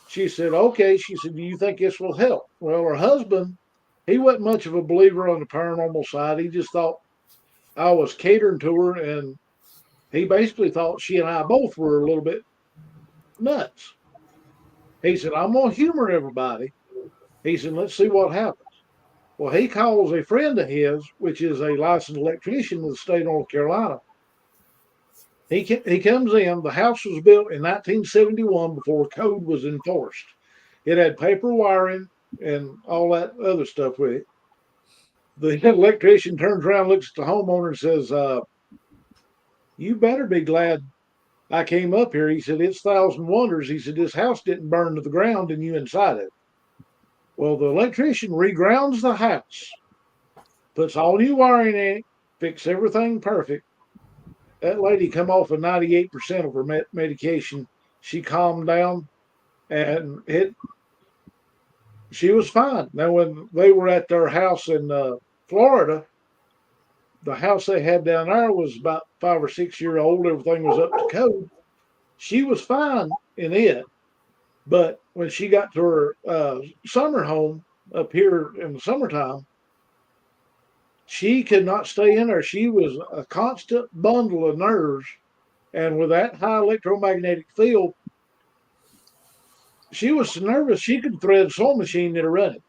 She said, okay. She said, do you think this will help? Well, her husband, he wasn't much of a believer on the paranormal side. He just thought I was catering to her, and he basically thought she and I both were a little bit nuts. He said, I'm going to humor everybody. He said, let's see what happens. Well, he calls a friend of his, which is a licensed electrician in the state of North Carolina. He comes in. The house was built in 1971 before code was enforced. It had paper wiring and all that other stuff with it. The electrician turns around, looks at the homeowner, and says, you better be glad I came up here. He said, it's thousand wonders. He said, this house didn't burn to the ground and you inside it. Well, the electrician regrounds the house, puts all new wiring in it, fix everything perfect. That lady come off of 98% of her medication. She calmed down, and she was fine. Now, when they were at their house in Florida, the house they had down there was about 5 or 6 years old. Everything was up to code. She was fine in it, but when she got to her summer home up here in the summertime, she could not stay in there. She was a constant bundle of nerves. And with that high electromagnetic field, she was so nervous she could thread a sewing machine that are running.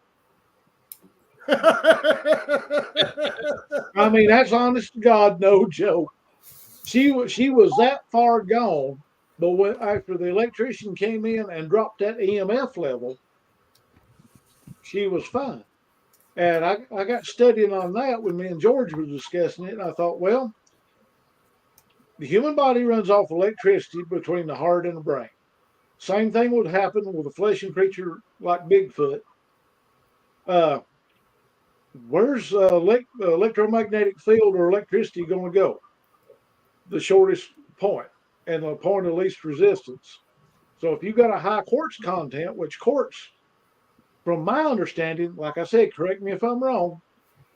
I mean, that's honest to God, no joke. She was that far gone, but after the electrician came in and dropped that EMF level, she was fine. And I got studying on that when me and George were discussing it, and I thought, well, the human body runs off electricity between the heart and the brain. Same thing would happen with a fleshy creature like Bigfoot. Where's the electromagnetic field or electricity going to go? The shortest point and the point of least resistance. So if you've got a high quartz content, which quartz, from my understanding, like I said, correct me if I'm wrong,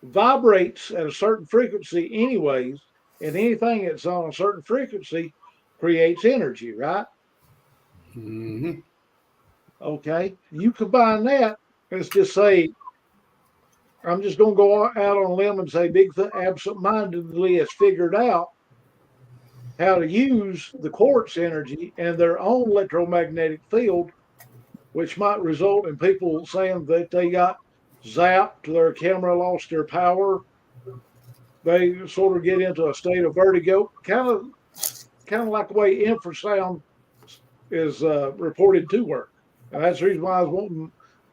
vibrates at a certain frequency anyways, and anything that's on a certain frequency creates energy, right? Mm-hmm. Okay. You combine that, let's just say, I'm just going to go out on a limb and say Bigfoot absent-mindedly has figured out how to use the quartz energy and their own electromagnetic field, which might result in people saying that they got zapped, their camera lost their power. They sort of get into a state of vertigo, kind of like the way infrasound is reported to work. And that's the reason why I was wanting to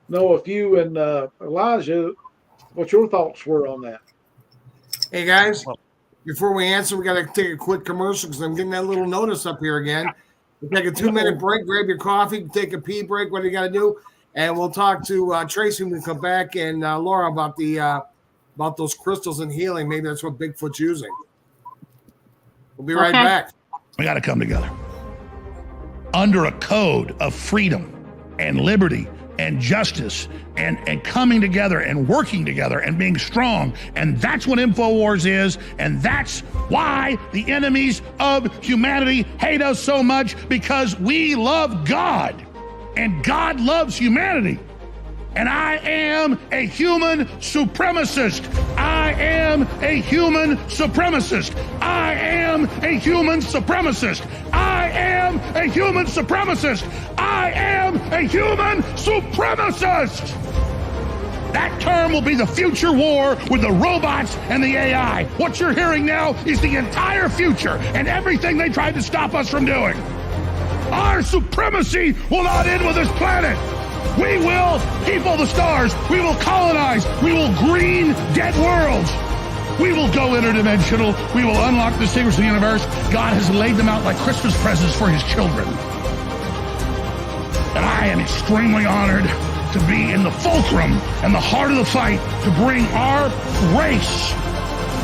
know if you and Elijah, what your thoughts were on that. Hey, guys, before we answer, we got to take a quick commercial because I'm getting that little notice up here again. We'll take a 2-minute break, grab your coffee, take a pee break, what do you got to do? And we'll talk to Tracy when we come back and Laura about those crystals and healing. Maybe that's what Bigfoot's using. We'll be right back. We got to come together under a code of freedom and liberty and justice and coming together and working together and being strong. And that's what InfoWars is. And that's why the enemies of humanity hate us so much, because we love God and God loves humanity. And I am a human supremacist. I am a human supremacist. I am a human supremacist. I am a human supremacist. I am a human supremacist. That term will be the future war with the robots and the AI. What you're hearing now is the entire future and everything they tried to stop us from doing. Our supremacy will not end with this planet. We will people the stars. We will colonize. We will green dead worlds. We will go interdimensional. We will unlock the secrets of the universe. God has laid them out like Christmas presents for his children. And I am extremely honored to be in the fulcrum and the heart of the fight to bring our race,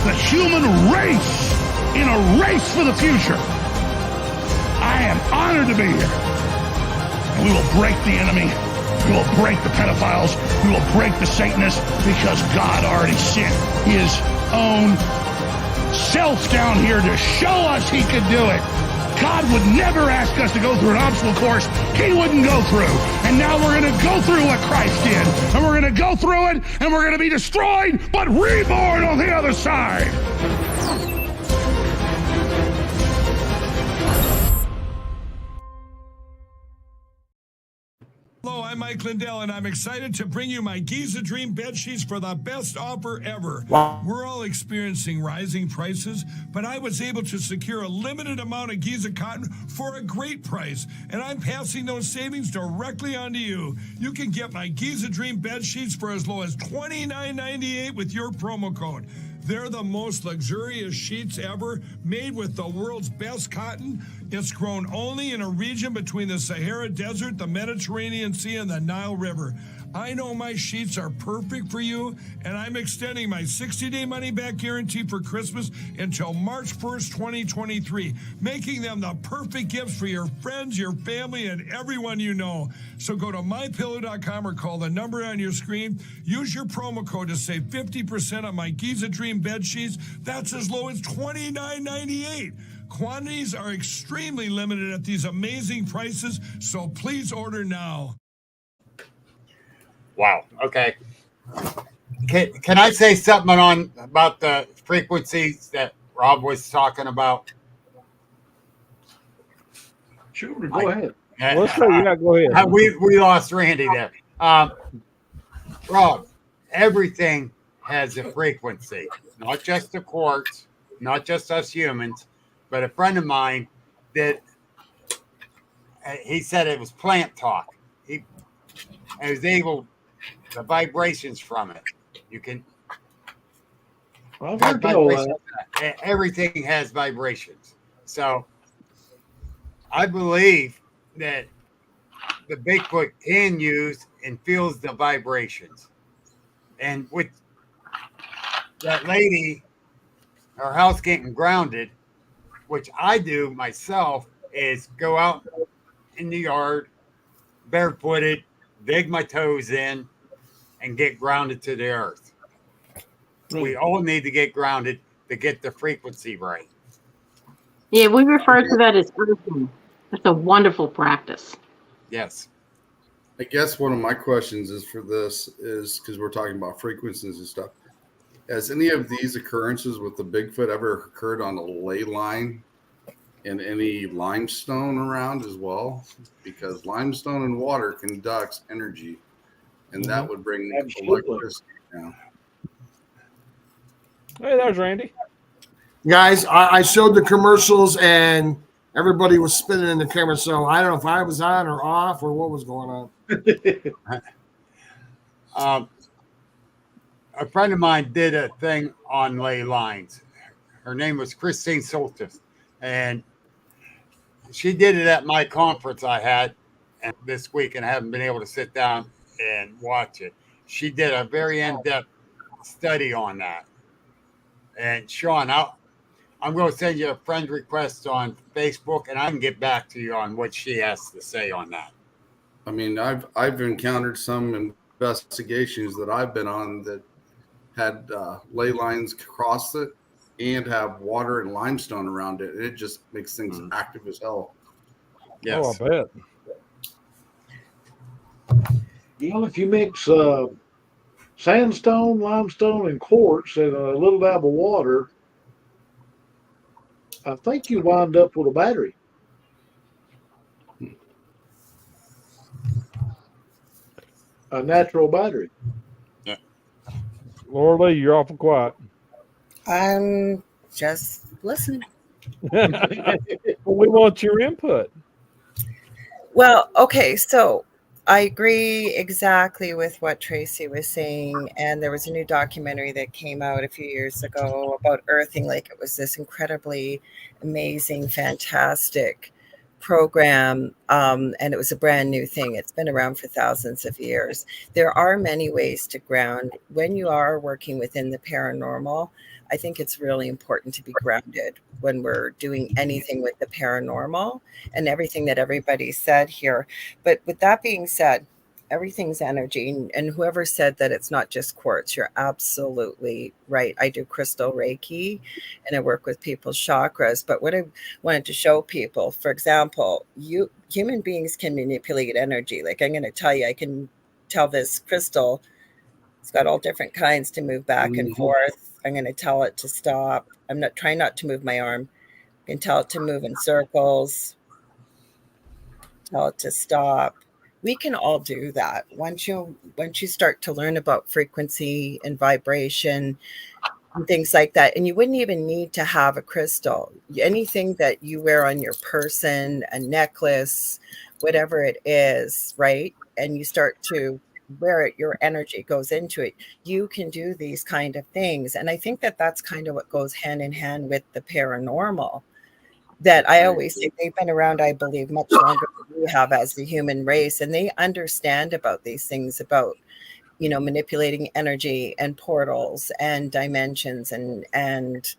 the human race, in a race for the future. I am honored to be here. And we will break the enemy. We will break the pedophiles. We will break the Satanists, because God already sent his own himself down here to show us he could do it. God would never ask us to go through an obstacle course he wouldn't go through. And now we're going to go through what Christ did. And we're going to go through it, and we're going to be destroyed, but reborn on the other side. Hello, I'm Mike Lindell, and I'm excited to bring you my Giza Dream bed sheets for the best offer ever. Wow. We're all experiencing rising prices, but I was able to secure a limited amount of Giza cotton for a great price, and I'm passing those savings directly onto you. You can get my Giza Dream bed sheets for as low as $29.98 with your promo code. They're the most luxurious sheets ever, made with the world's best cotton. It's grown only in a region between the Sahara Desert, the Mediterranean Sea, and the Nile River. I know my sheets are perfect for you, and I'm extending my 60-day money-back guarantee for Christmas until March 1st, 2023, making them the perfect gifts for your friends, your family, and everyone you know. So go to mypillow.com or call the number on your screen. Use your promo code to save 50% on my Giza Dream bed sheets. That's as low as $29.98. Quantities are extremely limited at these amazing prices, so please order now. Wow. Okay. Can I say something about the frequencies that Rob was talking about? Sure, go ahead. Go ahead. We lost Randy there. Rob, everything has a frequency, not just the quartz, not just us humans, but a friend of mine that he said it was plant talk. He was able. The vibrations from it. You can. I've heard all that. Everything has vibrations. So I believe that the Bigfoot can use and feels the vibrations. And with that lady, her house getting grounded, which I do myself, is go out in the yard, barefooted, dig my toes in, and get grounded to the earth. We all need to get grounded to get the frequency right. Yeah, we refer to that as earthing. That's a wonderful practice. Yes. I guess one of my questions is for this is because we're talking about frequencies and stuff. Has any of these occurrences with the Bigfoot ever occurred on a ley line in any limestone around as well? Because limestone and water conducts energy. And that would bring electricity down. Hey, there's Randy. Guys, I showed the commercials and everybody was spinning in the camera. So I don't know if I was on or off or what was going on. A friend of mine did a thing on ley lines. Her name was Christine Soltis. And she did it at my conference I had this week, and I haven't been able to sit down and watch it. She did a very in-depth study on that. And Sean, I'm going to send you a friend request on Facebook, and I can get back to you on what she has to say on that. I mean, I've encountered some investigations that I've been on that had ley lines across it and have water and limestone around it. It just makes things active as hell. Yes. Oh, I bet. Well, if you mix sandstone, limestone, and quartz in a little dab of water, I think you wind up with a battery. A natural battery. Yeah. Laura Lee, you're awful quiet. I'm just listening. We want your input. Well, okay, so I agree exactly with what Tracy was saying. And there was a new documentary that came out a few years ago about earthing. Like, it was this incredibly amazing, fantastic program. And it was a brand new thing. It's been around for thousands of years. There are many ways to ground. When you are working within the paranormal, I think it's really important to be grounded when we're doing anything with the paranormal and everything that everybody said here. But with that being said, everything's energy. And whoever said that it's not just quartz, you're absolutely right. I do crystal Reiki and I work with people's chakras. But what I wanted to show people, for example, human beings can manipulate energy. Like I'm going to tell you, I can tell this crystal, it's got all different kinds to move back and forth. I'm going to tell it to stop. I'm not trying not to move my arm. I can tell it to move in circles, tell it to stop. We can all do that once you start to learn about frequency and vibration and things like that. And you wouldn't even need to have a crystal. Anything that you wear on your person, a necklace, whatever it is, right? And you start to wear it, your energy goes into it. You can do these kind of things. And I think that that's kind of what goes hand in hand with the paranormal. That I always think they've been around, I believe, much longer than we have as the human race. And they understand about these things, about, manipulating energy and portals and dimensions and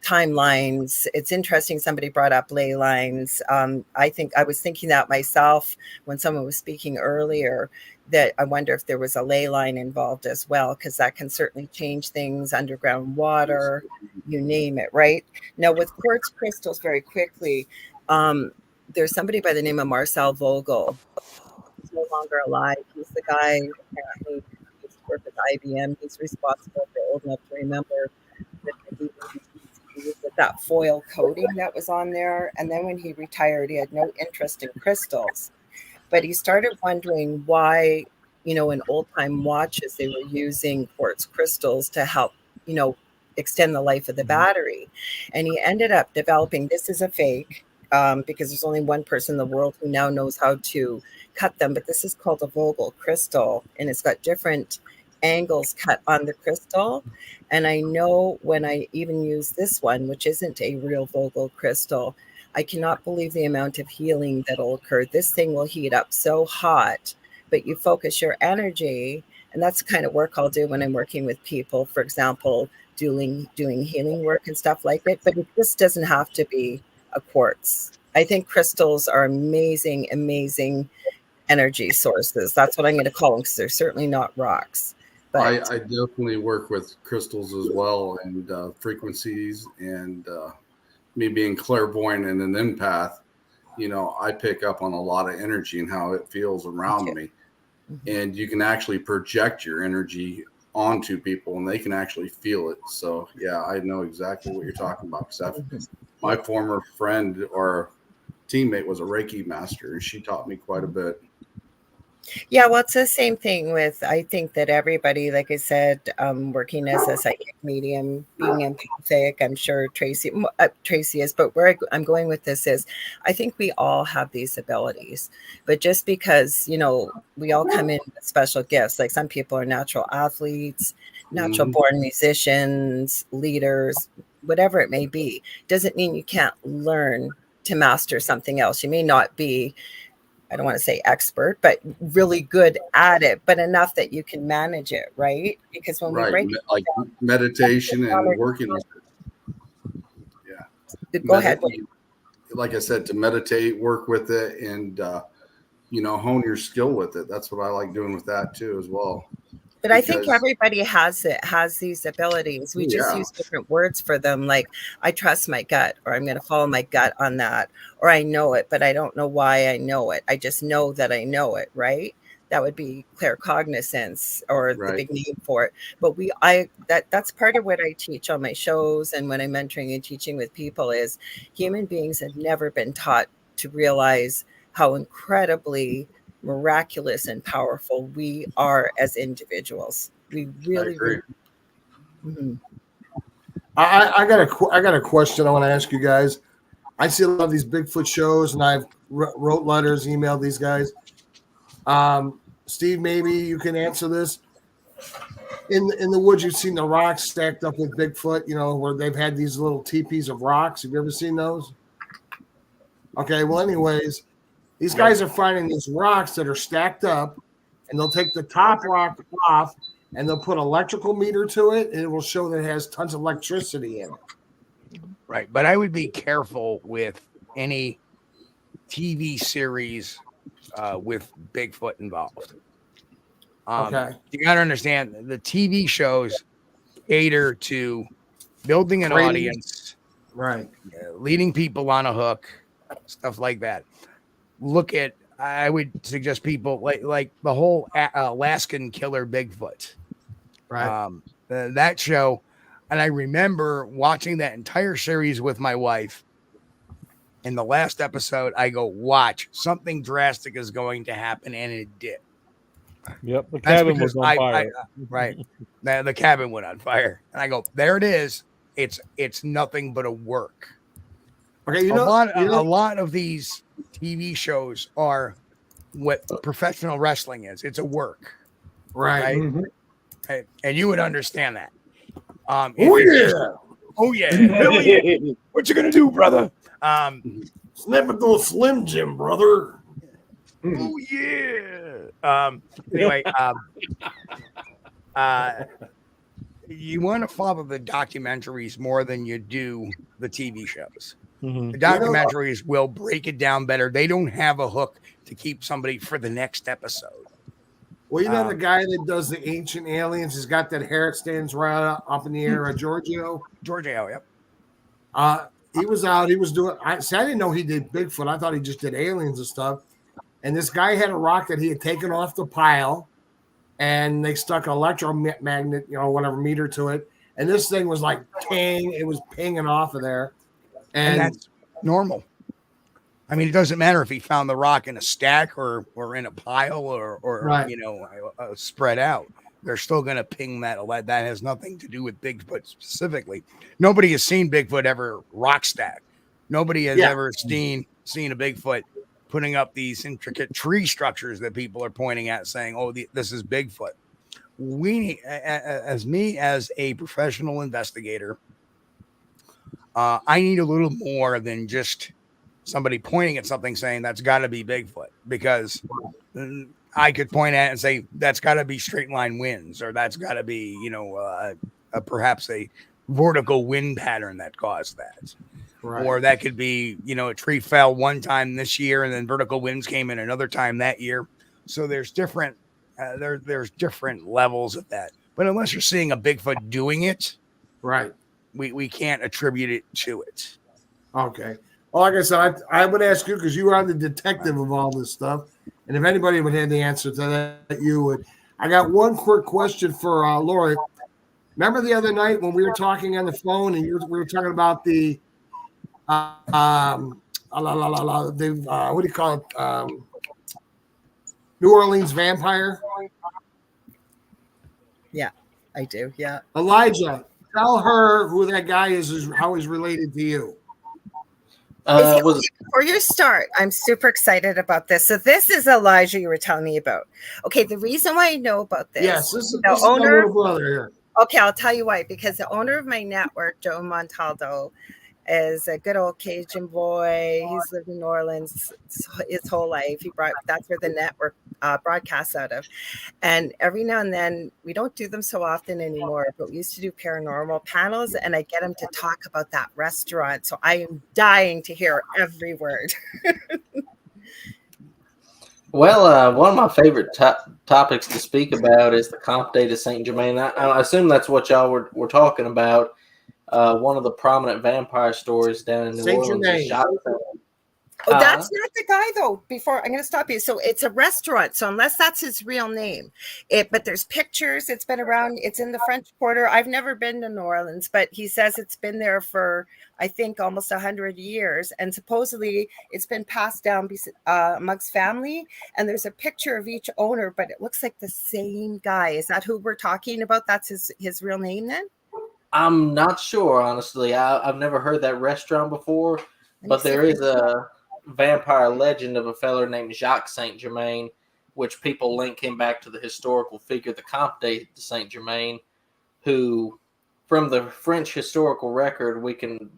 timelines. It's interesting. Somebody brought up ley lines. I think I was thinking that myself when someone was speaking earlier, that I wonder if there was a ley line involved as well, because that can certainly change things, underground water, you name it, right? Now with quartz crystals, very quickly, there's somebody by the name of Marcel Vogel. He's no longer alive. He's the guy, apparently, he used to work with IBM. He's responsible, if you're old enough to remember, with that foil coating that was on there. And then when he retired, he had no interest in crystals. But he started wondering why, in old time watches, they were using quartz crystals to help, extend the life of the battery. And he ended up developing, this is a fake, because there's only one person in the world who now knows how to cut them. But this is called a Vogel crystal, and it's got different angles cut on the crystal. And I know when I even use this one, which isn't a real Vogel crystal, I cannot believe the amount of healing that'll occur. This thing will heat up so hot, but you focus your energy. And that's the kind of work I'll do when I'm working with people, for example, doing healing work and stuff like that. But it just doesn't have to be a quartz. I think crystals are amazing, amazing energy sources. That's what I'm going to call them, because they're certainly not rocks. But I definitely work with crystals as well, and frequencies, and me being clairvoyant and an empath, I pick up on a lot of energy and how it feels around me. And you can actually project your energy onto people and they can actually feel it. So yeah, I know exactly what you're talking about, because my former friend or teammate was a Reiki master, and she taught me quite a bit. Yeah, well, it's the same thing with, I think that everybody, like I said, working as a psychic medium, being empathic, I'm sure Tracy is, but where I'm going with this is, I think we all have these abilities, but just because, we all come in with special gifts, like some people are natural athletes, natural born musicians, leaders, whatever it may be, doesn't mean you can't learn to master something else. You may not be, I don't want to say expert, but really good at it, but enough that you can manage it, right? Because when we break like down, meditation and working with it. Yeah. Go ahead. Like I said, to meditate, work with it, and hone your skill with it. That's what I like doing with that too, as well. But I think everybody has these abilities. We just use different words for them. Like, I trust my gut, or I'm going to follow my gut on that, or I know it, but I don't know why I know it. I just know that I know it, right? That would be claircognizance, or the big name for it. But that's part of what I teach on my shows and when I'm mentoring and teaching with people is human beings have never been taught to realize how incredibly miraculous and powerful we are as individuals. We really, really. I got a question I want to ask you guys. I see a lot of these Bigfoot shows, and I've wrote letters, emailed these guys. Steve, maybe you can answer this. In the woods, you've seen the rocks stacked up with Bigfoot, where they've had these little teepees of rocks. Have you ever seen those? Okay, well, anyways, these guys are finding these rocks that are stacked up, and they'll take the top rock off, and they'll put an electrical meter to it, and it will show that it has tons of electricity in it. Right, but I would be careful with any TV series with Bigfoot involved. Okay. You got to understand the TV shows cater to building an audience, right? Leading people on a hook, stuff like that. I would suggest people like the whole Alaskan killer Bigfoot, right? That show, and I remember watching that entire series with my wife. In the last episode, I go, watch, something drastic is going to happen, and it did. Yep, the cabin was on fire. Right. The cabin went on fire. And I go, there it is. It's nothing but a work. Okay, a lot of these TV shows are what professional wrestling is. It's a work. Right. Mm-hmm. Right? And you would understand that. Oh yeah. Oh yeah. Hell yeah. What you gonna do, brother? It's never go Slim Jim, brother. Oh yeah. Anyway, you want to follow the documentaries more than you do the TV shows. Mm-hmm. The documentaries will break it down better. They don't have a hook to keep somebody for the next episode. Well, you know the guy that does the ancient aliens has got that hair that stands right up in the air, Giorgio. Yep. He was out. He was doing. I didn't know he did Bigfoot. I thought he just did aliens and stuff. And this guy had a rock that he had taken off the pile, and they stuck an electromagnet, whatever meter to it. And this thing was like ping. It was pinging off of there. And that's normal. I mean, it doesn't matter if he found the rock in a stack or in a pile or right. Spread out. They're still going to ping that. That has nothing to do with Bigfoot specifically. Nobody has seen Bigfoot ever rock stack. Nobody has ever seen a Bigfoot putting up these intricate tree structures that people are pointing at saying, oh, this is Bigfoot. As a professional investigator, I need a little more than just somebody pointing at something saying that's got to be Bigfoot, because I could point at it and say that's got to be straight line winds, or that's got to be, perhaps a vertical wind pattern that caused that. Right. Or that could be, a tree fell one time this year and then vertical winds came in another time that year. So there's different, there's different levels of that. But unless you're seeing a Bigfoot doing it, right, we can't attribute it to it. Okay. Well, like I said, I would ask you because you are the detective of all this stuff. And if anybody would have the answer to that, you would. I got one quick question for Lori. Remember the other night when we were talking on the phone and we were talking about the what do you call it? New Orleans vampire? Yeah, I do. Yeah. Elijah, tell her who that guy is how he's related to you. For your start, I'm super excited about this. So this is Elijah you were telling me about. Okay, the reason why I know about this. Yes, this is my little brother here. Okay, I'll tell you why. Because the owner of my network, Joe Montaldo, is a good old Cajun boy. He's lived in New Orleans his whole life. That's where the network broadcasts out of. And every now and then, we don't do them so often anymore, but we used to do paranormal panels, and I get him to talk about that restaurant. So I am dying to hear every word. Well, one of my favorite topics to speak about is the Comte de Saint Germain. I assume that's what y'all were talking about. One of the prominent vampire stories down in New Orleans. Oh, that's not the guy, though. Before I'm going to stop you. So it's a restaurant. So unless that's his real name, but there's pictures. It's been around. It's in the French Quarter. I've never been to New Orleans, but he says it's been there for, I think, almost 100 years. And supposedly it's been passed down amongst family. And there's a picture of each owner, but it looks like the same guy. Is that who we're talking about? That's his real name then? I'm not sure, honestly. I've never heard that restaurant before, but there is a vampire legend of a feller named Jacques Saint Germain, which people link him back to the historical figure, the Comte de Saint Germain, who, from the French historical record, it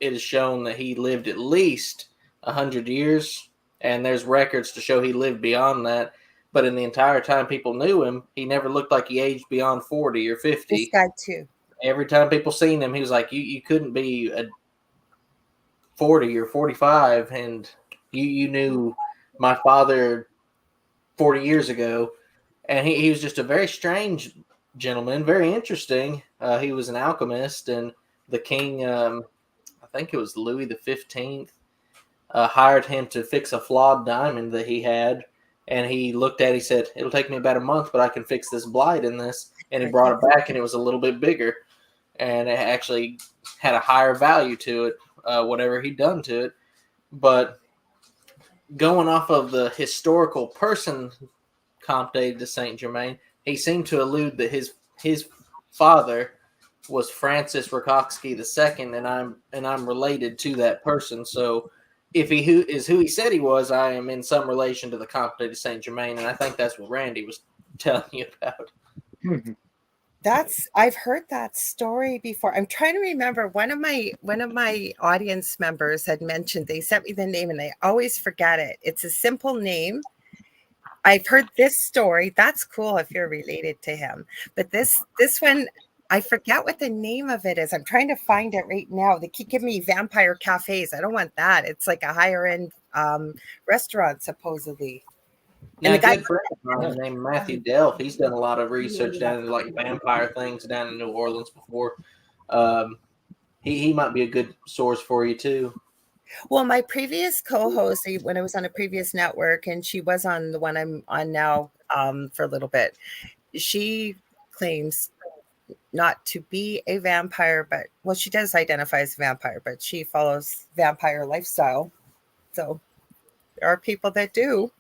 is shown that he lived at least 100 years, and there's records to show he lived beyond that. But in the entire time people knew him, he never looked like he aged beyond 40 or 50. This guy too. Every time people seen him, he was like, you couldn't be a 40 or 45, and you knew my father 40 years ago, and he was just a very strange gentleman, very interesting. He was an alchemist, and the king, I think it was Louis the 15th, hired him to fix a flawed diamond that he had. And he looked at it, he said, it'll take me about a month, but I can fix this blight in this. And he brought it back, and it was a little bit bigger. And it actually had a higher value to it, whatever he'd done to it. But going off of the historical person, Comte de Saint Germain, he seemed to allude that his father was Francis Rakoczki II, and I'm related to that person. So if he is who he said he was, I am in some relation to the Comte de Saint Germain, and I think that's what Randy was telling you about. I've heard that story before. I'm trying to remember. One of my audience members had mentioned, they sent me the name and I always forget it. It's a simple name. I've heard this story. That's cool if you're related to him. But this one, I forget what the name of it is. I'm trying to find it right now. They keep giving me vampire cafes. I don't want that. It's like a higher end restaurant, supposedly. Now, and a good friend of mine named Matthew Delph, he's done a lot of research down in like vampire things down in New Orleans before. He might be a good source for you too. Well, my previous co-host, when I was on a previous network, and she was on the one I'm on now for a little bit, she claims not to be a vampire, but well, she does identify as a vampire, but she follows vampire lifestyle. So there are people that do.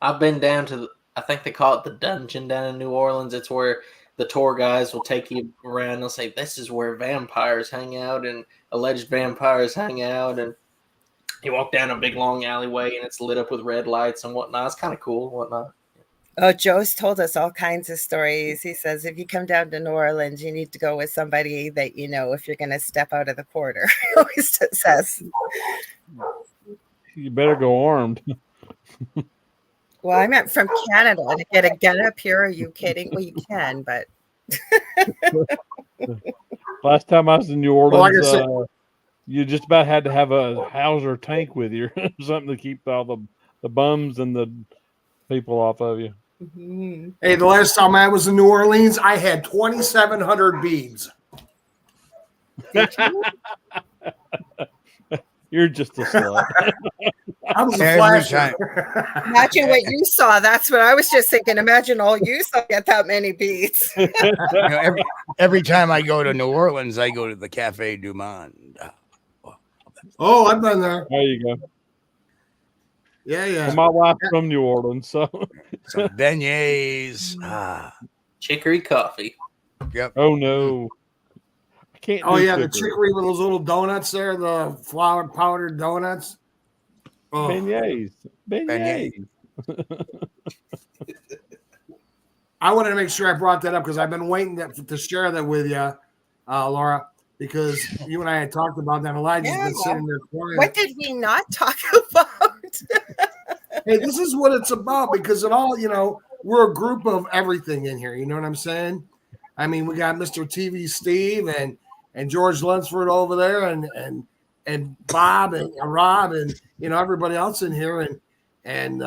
I've been down to, I think they call it the dungeon down in New Orleans. It's where the tour guys will take you around. They'll say, this is where vampires hang out and alleged vampires hang out. And you walk down a big long alleyway and it's lit up with red lights and whatnot. It's kind of cool and whatnot. Oh, Joe's told us all kinds of stories. He says, if you come down to New Orleans, you need to go with somebody that you know if you're going to step out of the quarter. He always says. You better go armed. Well, I meant from Canada to get a gun up here. Are you kidding? Well, you can, but. Last time I was in New Orleans, you just about had to have a Hauser tank with you, something to keep all the bums and the people off of you. Mm-hmm. Hey, the last time I was in New Orleans, I had 2,700 beads. You're just a slut. I was a flasher. Imagine what you saw. That's what I was just thinking. Imagine all you saw get that many beats. Every time I go to New Orleans, I go to the Cafe du Monde. Oh, I've been there. There you go. Yeah. Well, my wife's from New Orleans, so some beignets, chicory coffee. Yep. Oh no, I can't. Oh yeah, the chicory with those little donuts there, the flour powdered donuts. Oh. Beignets. I wanted to make sure I brought that up because I've been waiting to share that with you, Laura. Because you and I had talked about that. Elijah's been sitting there quiet. What did we not talk about? Hey, this is what it's about because it all, we're a group of everything in here. You know what I'm saying? I mean, we got Mr. TV Steve and George Lunsford over there and Bob and Rob and everybody else in here and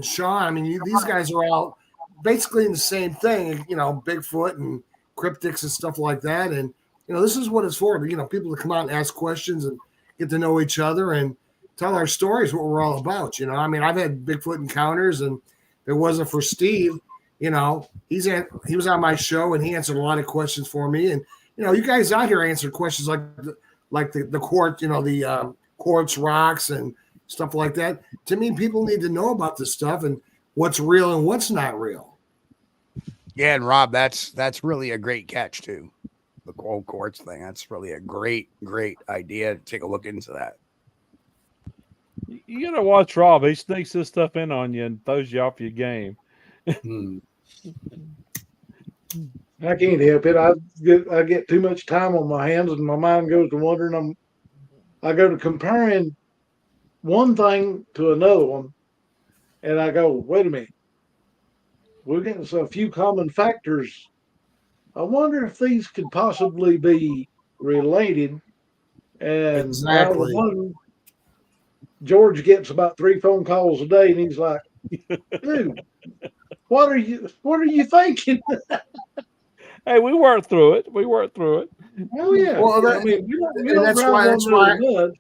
Sean. I mean, these guys are all basically in the same thing. Bigfoot and cryptics and stuff like that. And this is what it's for. People to come out and ask questions and get to know each other and tell our stories, what we're all about. I mean, I've had Bigfoot encounters, and if it wasn't for Steve, he was on my show and he answered a lot of questions for me. And you guys out here answer questions like the quartz, the quartz rocks and stuff like that. To me, people need to know about this stuff and what's real and what's not real. Yeah, and Rob, that's really a great catch too. The cold quartz thing. That's really a great idea to take a look into that. You gotta watch Rob. He sneaks this stuff in on you and throws you off your game. I can't help it. I get too much time on my hands and my mind goes to wondering. I go to comparing one thing to another one, and I go, wait a minute. We're getting a few common factors. I wonder if these could possibly be related. And exactly. George gets about 3 phone calls a day, and he's like, "Dude, what are you thinking?" Hey, we worked through it. Oh yeah. Well, I mean, we and don't that's drive why one little nuts.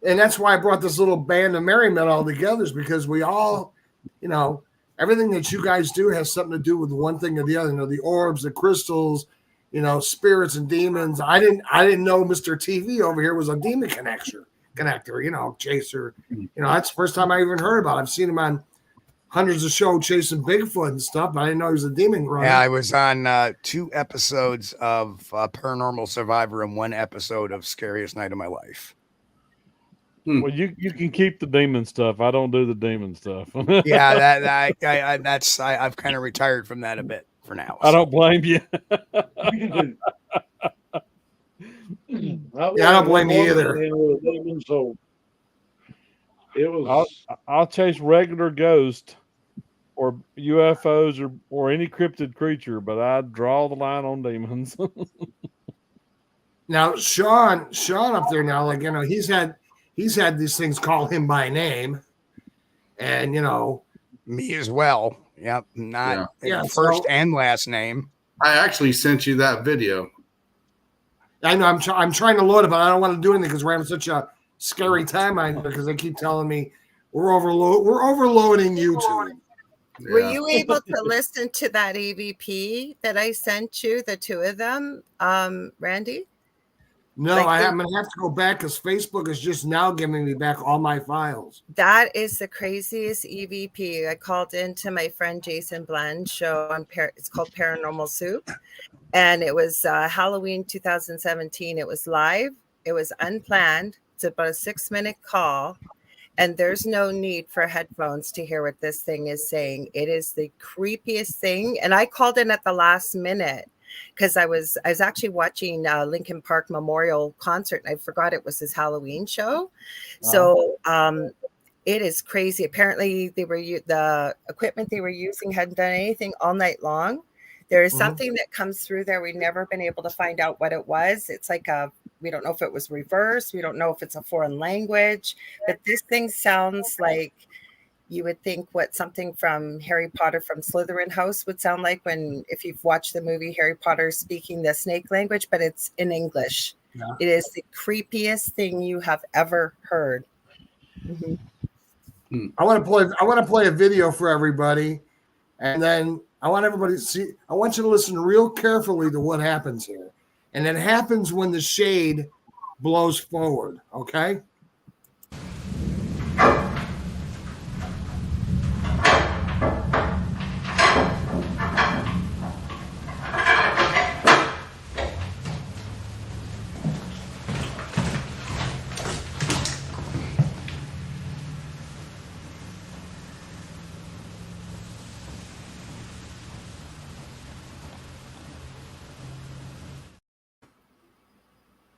and that's why I brought this little band of merrymen all together, is because we all, everything that you guys do has something to do with one thing or the other. The orbs, the crystals, spirits and demons. I didn't know Mr. TV over here was a demon connector, chaser. That's the first time I even heard about it. I've seen him on hundreds of shows chasing Bigfoot and stuff, but I didn't know he was a demon runner. Yeah, I was on 2 episodes of Paranormal Survivor and 1 episode of Scariest Night of My Life. Well, you can keep the demon stuff. I don't do the demon stuff. Yeah, I've kind of retired from that a bit for now. I don't blame you. I don't blame you either. It was. I'll chase regular ghosts or UFOs or any cryptid creature, but I draw the line on demons. Now, Sean up there now, he's had these things call him by name, and me as well. Yep, first and last name. I actually sent you that video. I know I'm trying to load it, but I don't want to do anything because we're having such a scary time because they keep telling me we're overloading YouTube. Yeah. Were you able to listen to that EVP that I sent you, the 2 of them, Randy? No, I'm going to have to go back because Facebook is just now giving me back all my files. That is the craziest EVP. I called into my friend Jason Bland's show on it's called Paranormal Soup. And it was Halloween 2017. It was live. It was unplanned. It's about a 6-minute call. And there's no need for headphones to hear what this thing is saying. It is the creepiest thing. And I called in at the last minute because I was actually watching Linkin Park Memorial concert, and I forgot it was his Halloween show. So it is crazy. Apparently, the equipment they were using hadn't done anything all night long. There is something that comes through there. We've never been able to find out what it was. It's like we don't know if it was reversed. We don't know if it's a foreign language, but this thing sounds like you would think what something from Harry Potter from Slytherin House would sound like if you've watched the movie Harry Potter speaking the snake language, but it's in English. Yeah. It is the creepiest thing you have ever heard. Mm-hmm. I want to play a video for everybody, and then I want everybody to see. I want you to listen real carefully to what happens here, and it happens when the shade blows forward. Okay.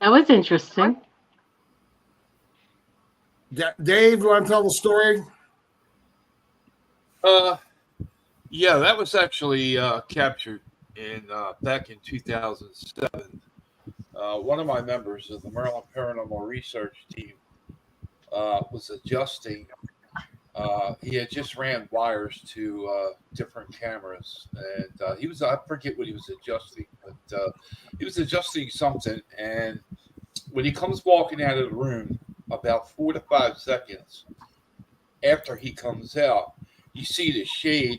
That was interesting. Dave, you want to tell the story? Yeah, that was actually captured back in 2007. One of my members of the Maryland Paranormal Research Team was adjusting. He had just ran wires to different cameras, and he was—I forget what he was adjusting, but he was adjusting something. And when he comes walking out of the room, about 4 to 5 seconds after he comes out, you see the shade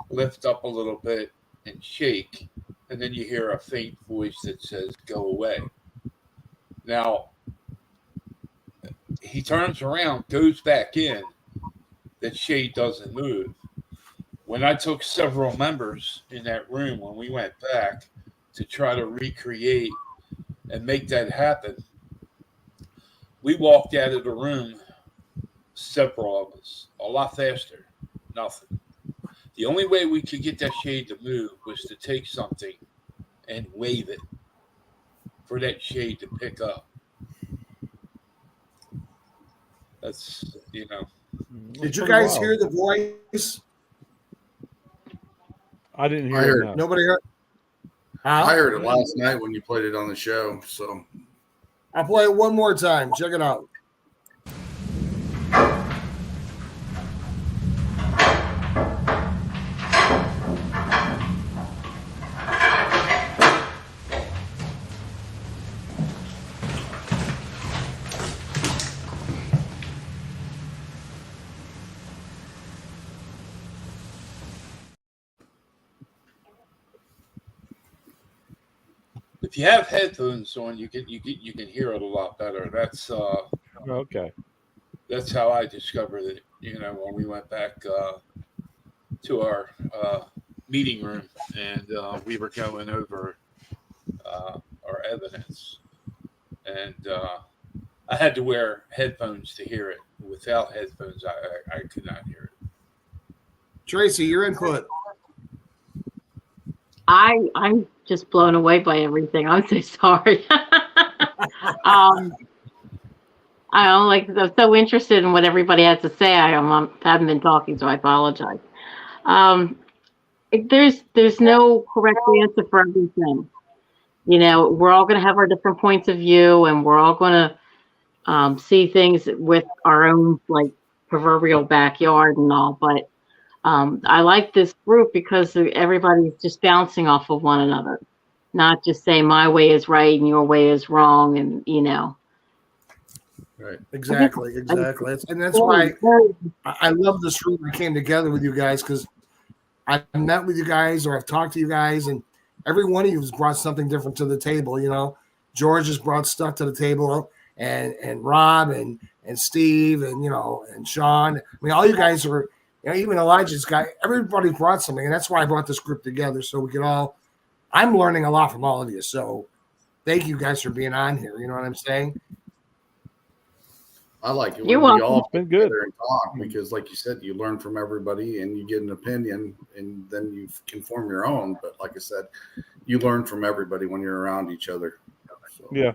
lift up a little bit and shake, and then you hear a faint voice that says, "Go away." Now, he turns around, goes back in. That shade doesn't move. When I took several members in that room, when we went back to try to recreate and make that happen, we walked out of the room, several of us, a lot faster. Nothing. The only way we could get that shade to move was to take something and wave it for that shade to pick up. That's, Did you guys hear the voice? I didn't hear it. Nobody heard. I heard it last night when you played it on the show. So I'll play it one more time. Check it out. if you have headphones on, you can hear it a lot better. That's okay. That's how I discovered it. When we went back to our meeting room and we were going over our evidence, and I had to wear headphones to hear it. Without headphones, I could not hear it. Tracy, your input. I'm just blown away by everything. I'm so sorry. I'm so interested in what everybody has to say. I haven't been talking, so I apologize. There's no correct answer for everything. We're all going to have our different points of view, and we're all going to see things with our own proverbial backyard and all. But I like this group because everybody's just bouncing off of one another, not just saying my way is right and your way is wrong, and Right. Exactly. And that's why I love this room. We came together with you guys because I've met with you guys or I've talked to you guys, and every one of you has brought something different to the table. George has brought stuff to the table, and Rob and Steve and and Sean. I mean, all you guys are, even Elijah's guy. Everybody brought something, and that's why I brought this group together so we could all. I'm learning a lot from all of you, so thank you guys for being on here. You know what I'm saying? I like it when we all been good and talk because, like you said, you learn from everybody and you get an opinion, and then you can form your own. But like I said, you learn from everybody when you're around each other. So. Yeah.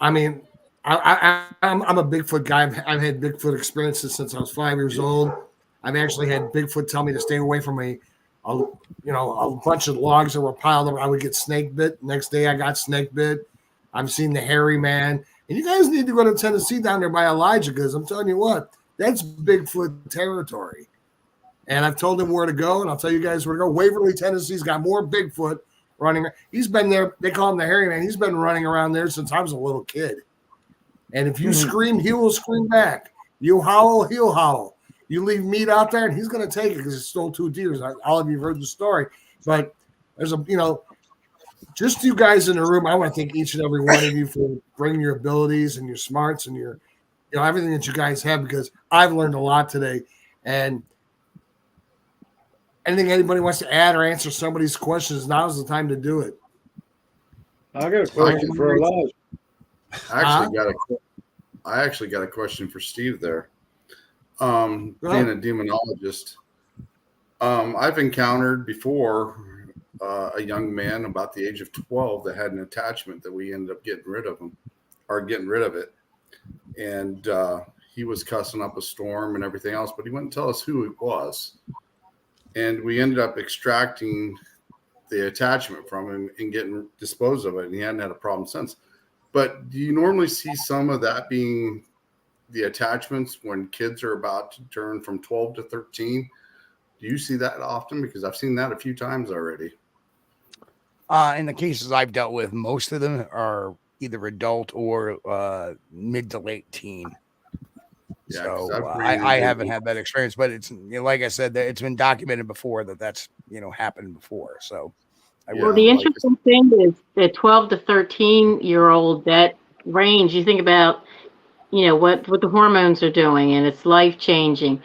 I mean, I'm a Bigfoot guy. I've had Bigfoot experiences since I was 5 years old. I've actually had Bigfoot tell me to stay away from a bunch of logs that were piled up. I would get snake bit. Next day, I got snake bit. I've seen the hairy man. And you guys need to go to Tennessee down there by Elijah because I'm telling you what, that's Bigfoot territory. And I've told him where to go, and I'll tell you guys where to go. Waverly, Tennessee's got more Bigfoot running. He's been there. They call him the hairy man. He's been running around there since I was a little kid. And if you scream, he will scream back. You howl, he'll howl. You leave meat out there, and he's going to take it because he stole 2 deers. All of you have heard the story. But there's just you guys in the room, I want to thank each and every one of you for bringing your abilities and your smarts and your, everything that you guys have, because I've learned a lot today. And anything anybody wants to add or answer somebody's questions, now's the time to do it. I got a question for Elijah. I actually got a question for Steve there. Being a demonologist, I've encountered before a young man about the age of 12 that had an attachment that we ended up getting rid of it. And he was cussing up a storm and everything else, but he wouldn't tell us who it was. And we ended up extracting the attachment from him and getting disposed of it. And he hadn't had a problem since. But do you normally see some of that being the attachments when kids are about to turn from 12 to 13? Do you see that often? Because I've seen that a few times already. In the cases I've dealt with, most of them are either adult or mid to late teen. Yeah, so I haven't had that experience, but it's like I said, that it's been documented before that's happened before. So, the interesting thing is the 12 to 13-year-old, that range. You think about what the hormones are doing, and it's life changing.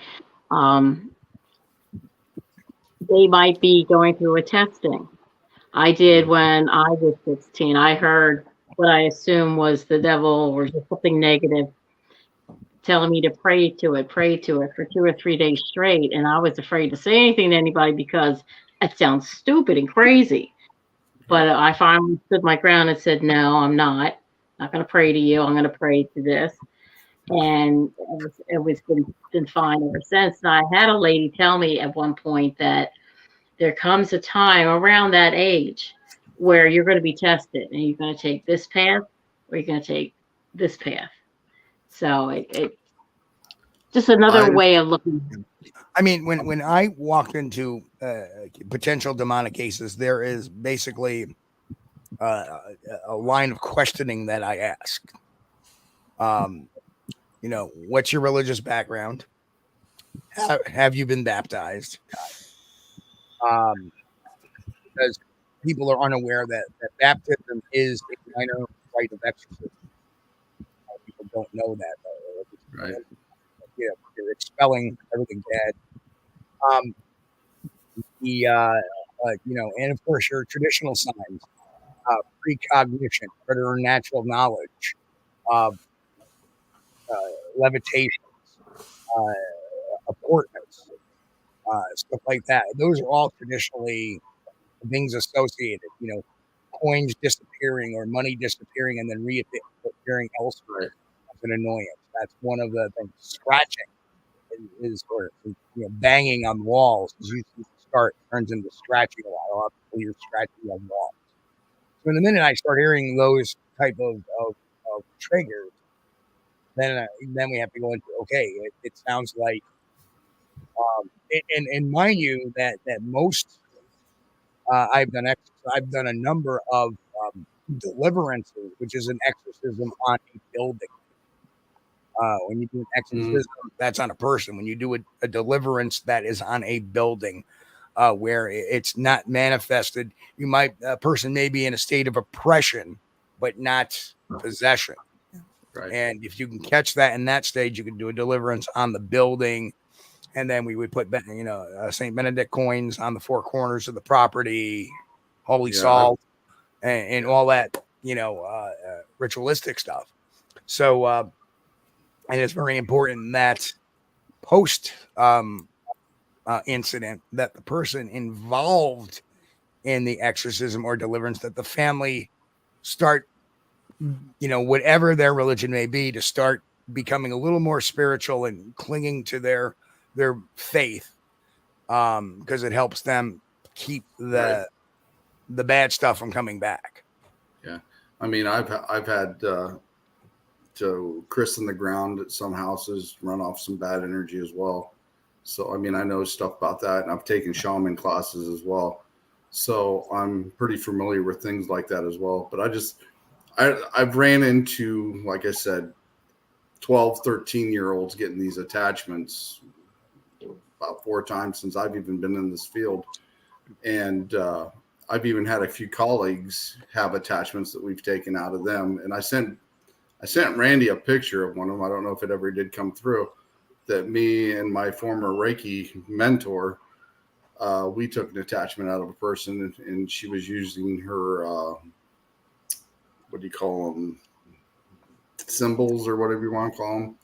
They might be going through a testing. I did when I was 16. I heard what I assume was the devil or just something negative telling me to pray to it for 2 or 3 days straight. And I was afraid to say anything to anybody because it sounds stupid and crazy. But I finally stood my ground and said, no, I'm not going to pray to you. I'm going to pray to this. And it was been fine ever since. And I had a lady tell me at one point that there comes a time around that age where you're going to be tested and you're going to take this path or you're going to take this path. So it just another way of looking. I mean, when I walked into potential demonic cases, there is basically a line of questioning that I ask. What's your religious background? Have you been baptized? people are unaware that baptism is a minor rite of exorcism. People don't know that. Right. Yeah, you're expelling everything bad. And of course your traditional signs, precognition, preternatural knowledge, uh, levitations, apportments, stuff like that. Those are all traditionally things associated, coins disappearing or money disappearing and then reappearing elsewhere. That's an annoyance. That's one of the things. Scratching or banging on walls is usually turns into scratching a lot. A lot of people hear scratching on walls. So in the minute I start hearing those type of triggers, then we have to go into it sounds like and mind you that most I've done a number of deliverances, which is an exorcism on a building. When you do an exorcism, that's on a person. When you do a deliverance, that is on a building, where it's not manifested. A person may be in a state of oppression, but not possession. Right. And if you can catch that in that stage, you can do a deliverance on the building. And then we would put, St. Benedict coins on the four corners of the property, holy salt, and all that, ritualistic stuff. So, and it's very important that post incident that the person involved in the exorcism or deliverance, that the family start, whatever their religion may be, to start becoming a little more spiritual and clinging to their faith, because it helps them keep the bad stuff from coming back. Yeah, I mean, I've had to christen the ground at some houses, run off some bad energy as well. So I mean, I know stuff about that, and I've taken shaman classes as well. So I'm pretty familiar with things like that as well. But I've ran into, like I said, 12, 13-year-olds getting these attachments about 4 times since I've even been in this field. And I've even had a few colleagues have attachments that we've taken out of them. And I sent Randy a picture of one of them. I don't know if it ever did come through, that me and my former Reiki mentor, we took an attachment out of a person, and she was using her, what do you call them? Symbols or whatever you want to call them,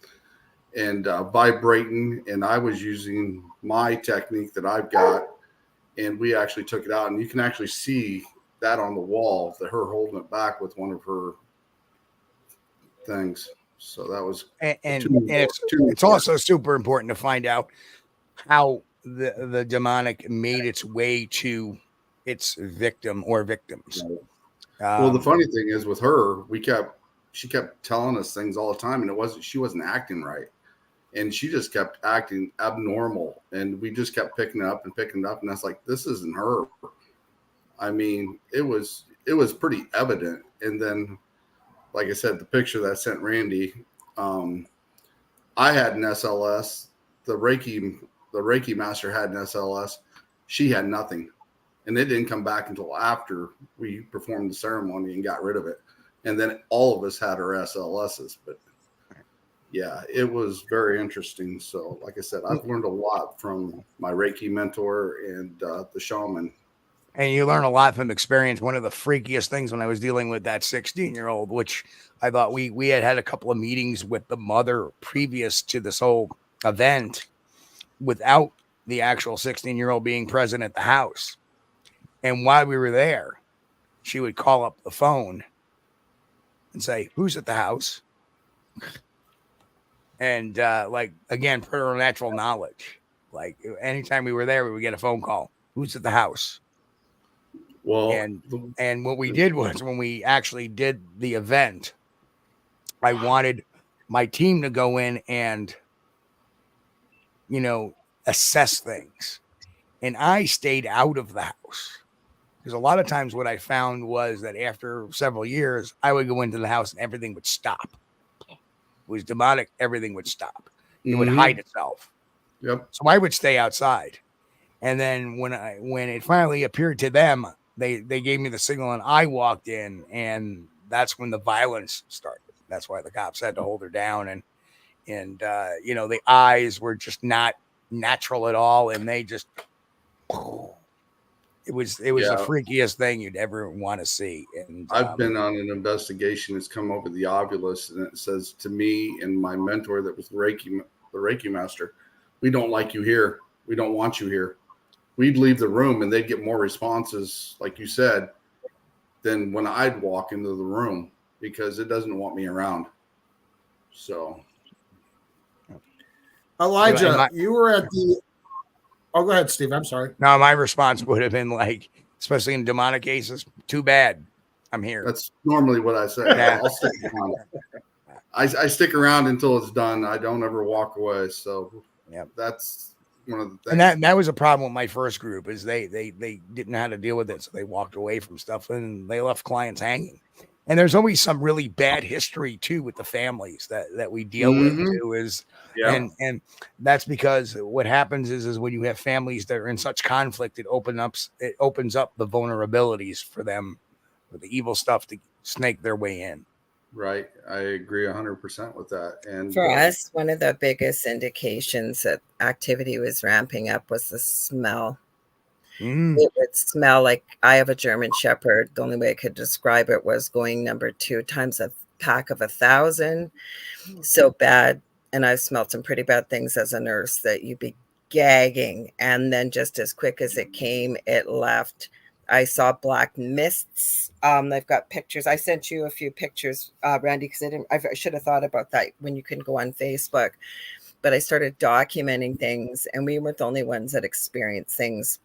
and vibrating. And I was using my technique that I've got, and we actually took it out, and you can actually see that on the wall, that her holding it back with one of her things. So that was, it's also super important to find out how the demonic made its way to its victim or victims. Well, the funny thing is with her, she kept telling us things all the time, and she wasn't acting right. And she just kept acting abnormal, and we just kept picking it up. And that's like, this isn't her. I mean, it was pretty evident. And then, like I said, the picture that I sent Randy, I had an SLS. The Reiki master had an SLS. She had nothing. And it didn't come back until after we performed the ceremony and got rid of it. And then all of us had our SLSs. But yeah, it was very interesting. So like I said, I've learned a lot from my Reiki mentor and the shaman. And you learn a lot from experience. One of the freakiest things when I was dealing with that 16-year-old, which I thought we had a couple of meetings with the mother previous to this whole event without the actual 16-year-old being present at the house. And while we were there, she would call up the phone and say, "Who's at the house?" And again, preternatural knowledge. Like anytime we were there, we would get a phone call. "Who's at the house?" Well, and what we did was, when we actually did the event, I wanted my team to go in and, assess things. And I stayed out of the house, because a lot of times what I found was that after several years, I would go into the house and everything would stop. It was demonic. Everything would stop. It would hide itself. Yep. So I would stay outside. And then when it finally appeared to them they gave me the signal, and I walked in, and that's when the violence started. That's why the cops had to hold her down, and the eyes were just not natural at all, and they just it was the freakiest thing you'd ever want to see. And I've been on an investigation that's come over the Ovilus, and it says to me and my mentor that was the Reiki master, we don't like you here. We don't want you here. We'd leave the room and they'd get more responses, like you said, than when I'd walk into the room, because it doesn't want me around. So, Elijah, you were at the. Oh, go ahead, Steve. I'm sorry. No, my response would have been like, especially in demonic cases, too bad. I'm here. That's normally what I say. Yeah. I'll stick around. I stick around until it's done. I don't ever walk away. So that's one of the things. And that was a problem with my first group, is they didn't know how to deal with it. So they walked away from stuff and they left clients hanging. And there's always some really bad history too with the families that we deal with too, and that's because what happens is when you have families that are in such conflict, it opens up the vulnerabilities for them, for the evil stuff to snake their way in. Right. I agree 100% with that. And for us, one of the biggest indications that activity was ramping up was the smell. It would smell like, I have a German Shepherd. The only way I could describe it was going number 2 times a pack of 1,000. So bad. And I've smelled some pretty bad things as a nurse that you'd be gagging. And then just as quick as it came, it left. I saw black mists. I've got pictures. I sent you a few pictures, Randy, because I should have thought about that when you couldn't go on Facebook. But I started documenting things, and we weren't the only ones that experienced things.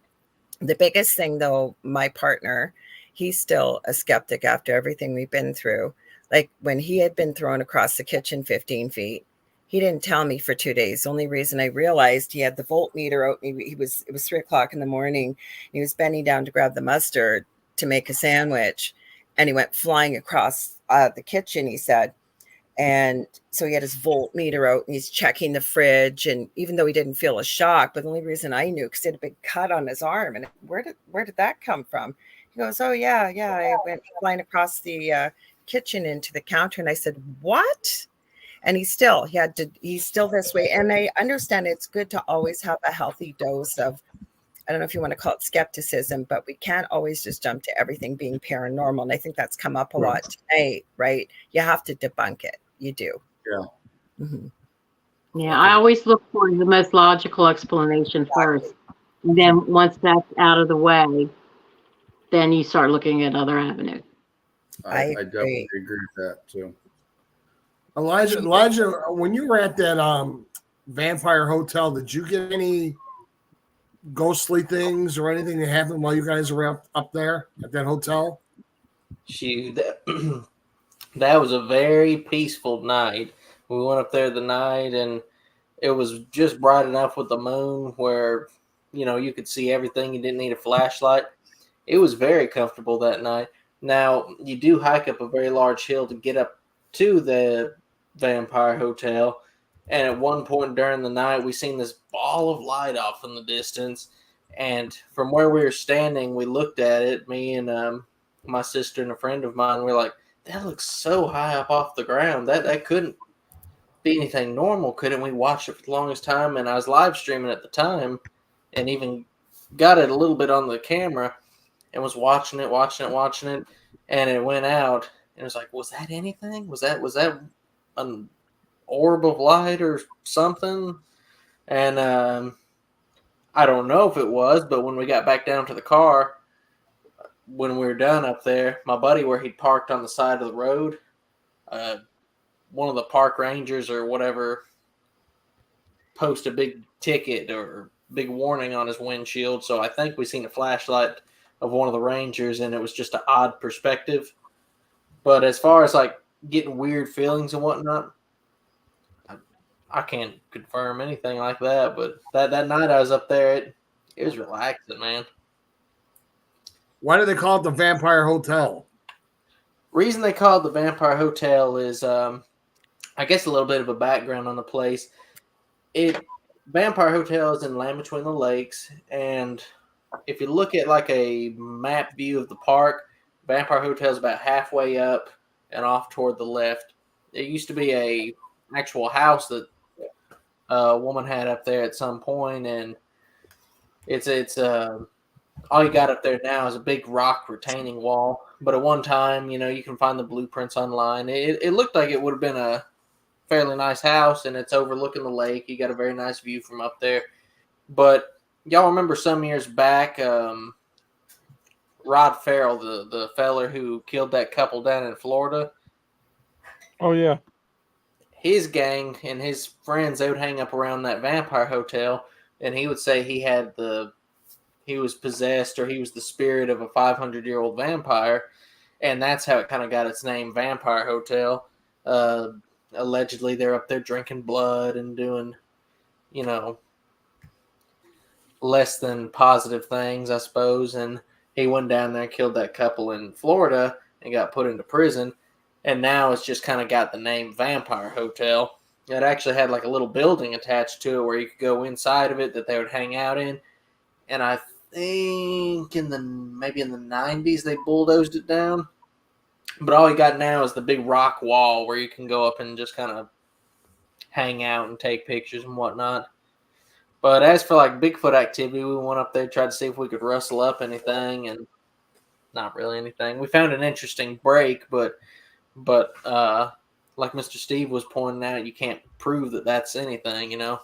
The biggest thing, though, my partner, he's still a skeptic after everything we've been through. Like when he had been thrown across the kitchen 15 feet, he didn't tell me for 2 days. The only reason I realized, he had the voltmeter out. It was 3:00 in the morning. He was bending down to grab the mustard to make a sandwich, and he went flying across the kitchen, he said. And so he had his voltmeter out and he's checking the fridge. And even though he didn't feel a shock, but the only reason I knew, because he had a big cut on his arm. And where did that come from? He goes, oh, yeah. I went flying across the kitchen into the counter. And I said, what? And he's still this way. And I understand it's good to always have a healthy dose of, I don't know if you want to call it skepticism, but we can't always just jump to everything being paranormal. And I think that's come up a lot today, right? You have to debunk it. You do. Yeah. Mm-hmm. Yeah, I always look for the most logical explanation first. And then once that's out of the way, then you start looking at other avenues. I definitely agree with that too. Elijah, when you were at that vampire hotel, did you get any ghostly things or anything that happened while you guys were up there at that hotel? That was a very peaceful night. We went up there the night, and it was just bright enough with the moon where, you could see everything. You didn't need a flashlight. It was very comfortable that night. Now, you do hike up a very large hill to get up to the Vampire Hotel. And at one point during the night, we seen this ball of light off in the distance. And from where we were standing, we looked at it, me and my sister and a friend of mine. We're like, that looks so high up off the ground. That couldn't be anything normal, couldn't we? Watched it for the longest time, and I was live streaming at the time, and even got it a little bit on the camera, and was watching it, and it went out, and it was like, was that anything? Was that an orb of light or something? And I don't know if it was, but when we got back down to the car, when we were done up there, my buddy, where he'd parked on the side of the road, one of the park rangers or whatever post a big ticket or big warning on his windshield. So I think we seen a flashlight of one of the rangers, and it was just an odd perspective. But as far as like getting weird feelings and whatnot, I can't confirm anything like that. But that night I was up there, it was relaxing, man. Why do they call it the Vampire Hotel? Reason they call it the Vampire Hotel is, I guess, a little bit of a background on the place. Vampire Hotel is in Land Between the Lakes, and if you look at like a map view of the park, Vampire Hotel is about halfway up and off toward the left. There used to be a actual house that a woman had up there at some point, and it's all you got up there now is a big rock retaining wall. But at one time, you can find the blueprints online. It looked like it would have been a fairly nice house, and it's overlooking the lake. You got a very nice view from up there. But y'all remember some years back, Rod Farrell, the feller who killed that couple down in Florida? Oh, yeah. His gang and his friends, they would hang up around that Vampire Hotel, and he would say he was possessed, or he was the spirit of a 500-year-old vampire, and that's how it kind of got its name, Vampire Hotel. Allegedly, they're up there drinking blood and doing, less than positive things, I suppose. And he went down there, killed that couple in Florida, and got put into prison. And now it's just kind of got the name Vampire Hotel. It actually had like a little building attached to it where you could go inside of it that they would hang out in. And I think maybe in the 90s they bulldozed it down. But all you got now is the big rock wall where you can go up and just kind of hang out and take pictures and whatnot. But as for like Bigfoot activity, we went up there, tried to see if we could rustle up anything, and not really anything. We found an interesting break, but like Mr. Steve was pointing out, you can't prove that that's anything, Yeah,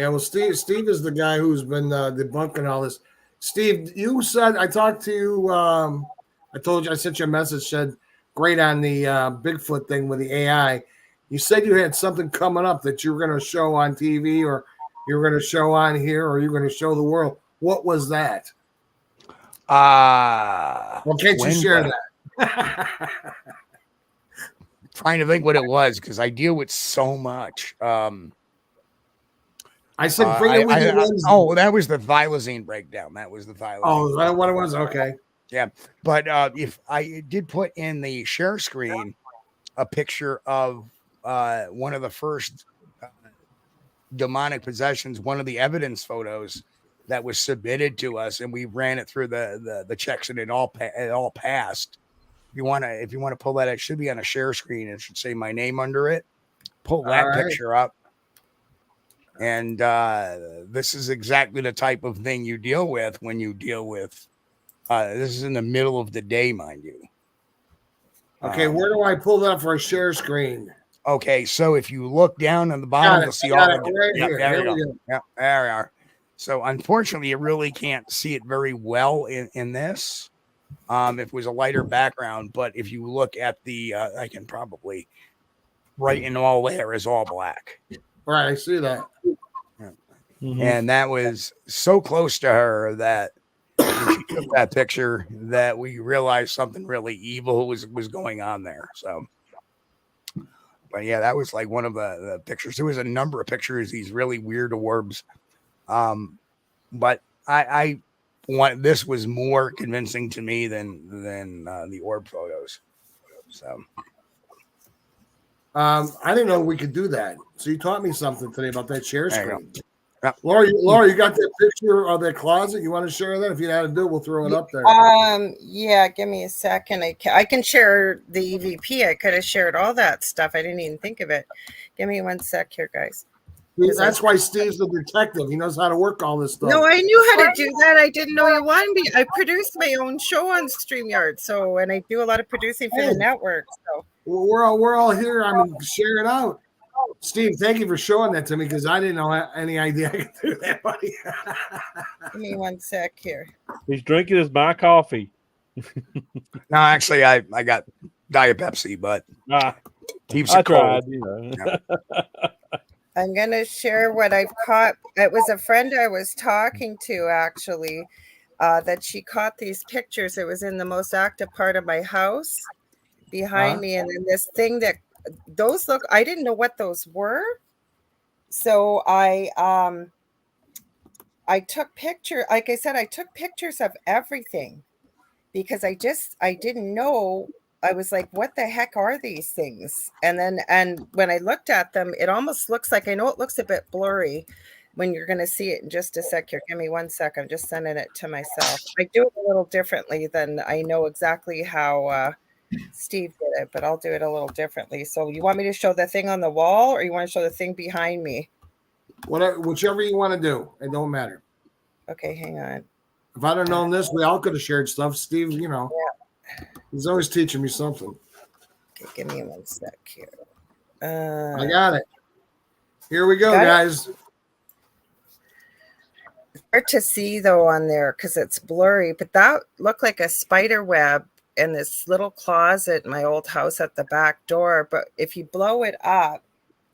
well, Steve is the guy who's been debunking all this. Steve, you said, I talked to you, I told you, I sent you a message, said great on the Bigfoot thing with the AI. You said you had something coming up that you were going to show on TV, or you were going to show on here, or you're going to show the world. What was that? Well, can't you share that? Trying to think what it was, because I deal with so much. I said, that was the thylacine breakdown. That was the thylacine. Oh, is that what it was? Okay. Yeah. But if I did put in the share screen a picture of one of the first demonic possessions, one of the evidence photos that was submitted to us, and we ran it through the checks, and it all passed. If you want to pull that, it should be on a share screen. It should say my name under it. Pull that picture up. And this is exactly the type of thing you deal with when you deal with. This is in the middle of the day, mind you. Okay, where do I pull that for a share screen? Okay, so if you look down on the bottom, you'll see all the. Right here. There we go. Yeah, there we are. So unfortunately, you really can't see it very well in this. If it was a lighter background, but if you look at the, I can probably right in all there is all black. Right, I see that. Yeah. Mm-hmm. And that was so close to her that when she took that picture, that we realized something really evil was going on there. So, but yeah, that was like one of the pictures. There was a number of pictures, these really weird orbs. But I want, this was more convincing to me than the orb photos. So. I didn't know we could do that. So you taught me something today about that share screen. Yeah. Laura, you got that picture of that closet? You want to share that? If you know how to do it, we'll throw it up there. Yeah, give me a second. I can share the EVP. I could have shared all that stuff. I didn't even think of it. Give me one sec here, guys. That's why Steve's the detective. He knows how to work all this stuff. No, I knew how to do that. I didn't know you wanted me. I produced my own show on StreamYard, and I do a lot of producing for the network. So we're all here. I mean, share it out. Steve, thank you for showing that to me, because I didn't know any idea I could do that, buddy. Give me one sec here. He's drinking my coffee. No, actually, I got Diet Pepsi, but keeps it cold. Yeah. I'm going to share what I've caught. It was a friend I was talking to, actually, that she caught these pictures. It was in the most active part of my house behind me. And then this thing that those look, I didn't know what those were. So I took pictures. Like I said, I took pictures of everything because I didn't know. I was like, what the heck are these things? And when I looked at them, it almost looks like, I know it looks a bit blurry, when you're going to see it in just a sec. Here, give me 1 sec. I'm just sending it to myself. I do it a little differently than I know exactly how Steve did it, but I'll do it a little differently. So you want me to show the thing on the wall, or you want to show the thing behind me? Whichever you want to do. It don't matter. Okay, hang on. If I'd have known this, we all could have shared stuff. Steve, he's always teaching me something. Okay, give me 1 sec here. I got it. Here we go, guys. It's hard to see though on there because it's blurry, but that looked like a spider web in this little closet in my old house at the back door. But if you blow it up,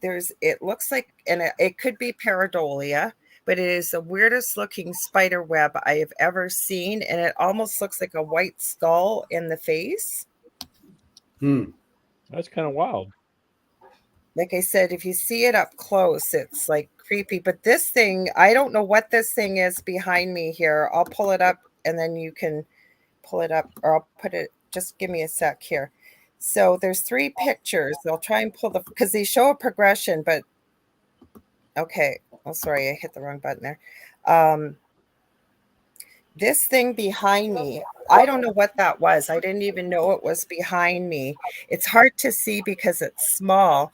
it looks like, and it could be pareidolia, but it is the weirdest looking spider web I have ever seen. And it almost looks like a white skull in the face. That's kind of wild. Like I said, if you see it up close, it's like creepy. But this thing, I don't know what this thing is behind me here. I'll pull it up and then you can pull it up, or I'll put it, just give me a sec here. So there's 3 pictures. I'll try and pull because they show a progression, but okay. Oh, sorry, I hit the wrong button there. This thing behind me, I don't know what that was. I didn't even know it was behind me. It's hard to see because it's small,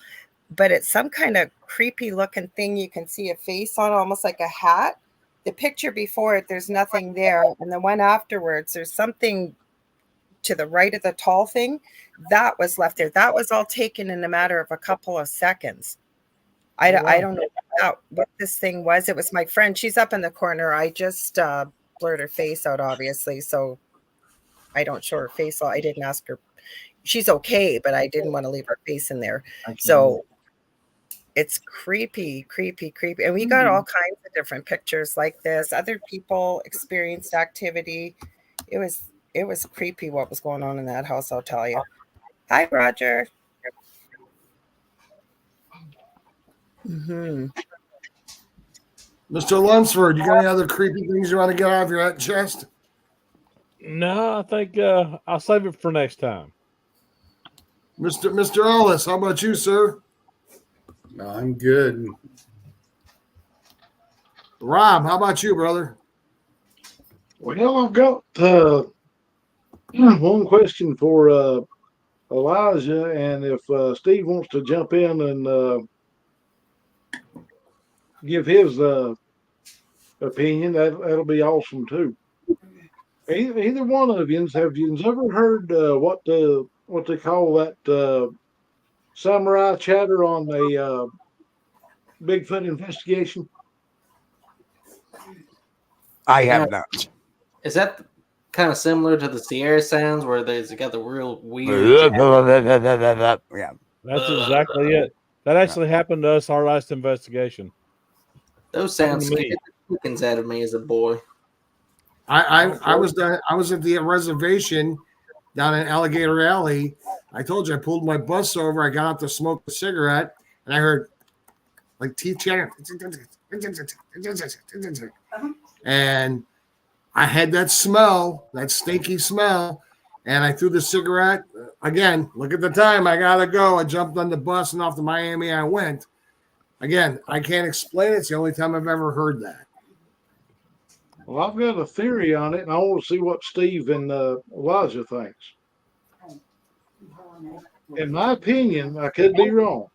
but it's some kind of creepy looking thing. You can see a face on, almost like a hat. The picture before it, there's nothing there. And the one afterwards, there's something to the right of the tall thing that was left there. That was all taken in a matter of a couple of seconds. I don't know what this thing was. It was my friend. She's up in the corner. I just blurred her face out, obviously. So I don't show her face. I didn't ask her. She's okay, but I didn't want to leave her face in there. So it's creepy. And we got all kinds of different pictures like this. Other people experienced activity. It was creepy what was going on in that house, I'll tell you. Hi, Roger. Mr. Lunsford, you got any other creepy things you want to get off your chest? No, I think I'll save it for next time. Mr. Ellis, how about you, sir? No, I'm good. Rob, how about you, brother? Well, I've got one question for Elijah, and if Steve wants to jump in and give his opinion, that'll be awesome too. Either one of you, have you ever heard what they call that samurai chatter on a Bigfoot investigation? I have not. Is that kind of similar to the Sierra sounds where there's got the real weird? Yeah, that's exactly it. That actually happened to us our last investigation. Those sounds scared the chickens out of me as a boy. I was at the reservation down in Alligator Alley. I told you I pulled my bus over. I got out to smoke a cigarette, and I heard like teeth chatter, and I had that smell, that stinky smell, and I threw the cigarette. Again, look at the time. I gotta go. I jumped on the bus and off to Miami I went. Again, I can't explain it. It's the only time I've ever heard that. Well, I've got a theory on it, and I want to see what Steve and Elijah thinks. In my opinion, I could be wrong.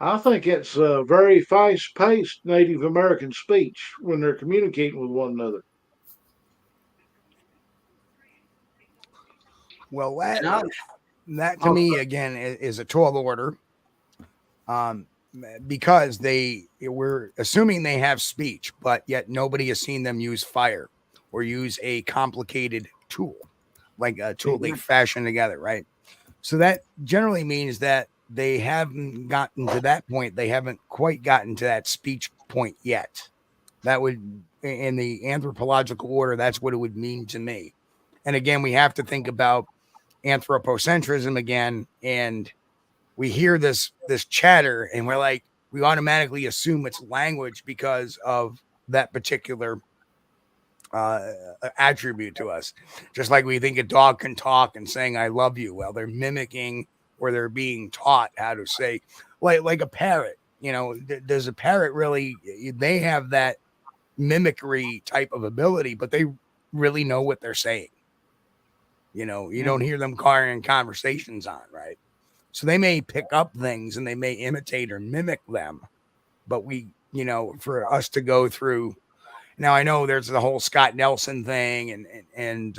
I think it's a very fast-paced Native American speech when they're communicating with one another. Well, that to me again is a tall order, because we're assuming they have speech, but yet nobody has seen them use fire or use a complicated tool, like a tool they fashion together, right? So that generally means that they haven't gotten to that point. They haven't quite gotten to that speech point yet. That would, in the anthropological order, that's what it would mean to me. And again, we have to think about anthropocentrism again, and we hear this chatter and we're like, we automatically assume it's language because of that particular attribute to us. Just like we think a dog can talk and saying I love you. Well, they're mimicking or they're being taught how to say, like a parrot. does a parrot really? They have that mimicry type of ability, but they really know what they're saying. You don't hear them carrying conversations on, right? So they may pick up things and they may imitate or mimic them, but for us to go through. Now I know there's the whole Scott Nelson thing and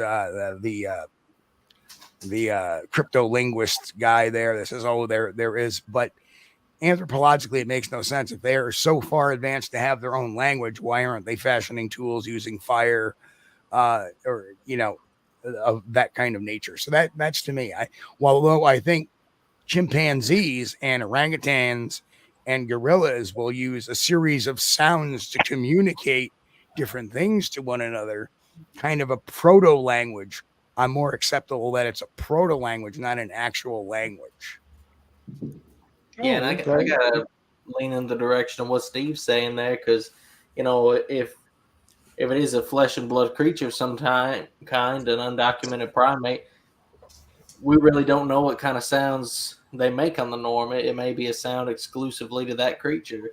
the crypto linguist guy there that says, there is, but anthropologically it makes no sense. If they are so far advanced to have their own language, why aren't they fashioning tools using fire, or of that kind of nature? So that's to me. Although I think chimpanzees and orangutans and gorillas will use a series of sounds to communicate different things to one another, kind of a proto language. I'm more acceptable that it's a proto language, not an actual language. Yeah, and I gotta lean in the direction of what Steve's saying there, because if it is a flesh and blood creature of some kind, an undocumented primate, we really don't know what kind of sounds they make on the norm. It may be a sound exclusively to that creature,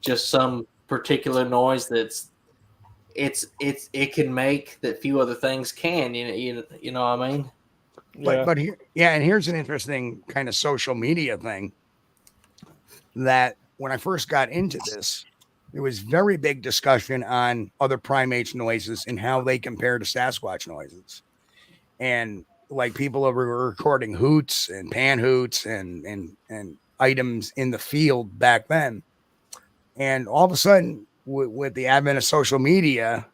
just some particular noise it can make that few other things can. You know what I mean? But and here's an interesting kind of social media thing that when I first got into this, there was very big discussion on other primates' noises and how they compare to Sasquatch noises. And like people were recording hoots and pan hoots and items in the field back then. And all of a sudden, with the advent of social media,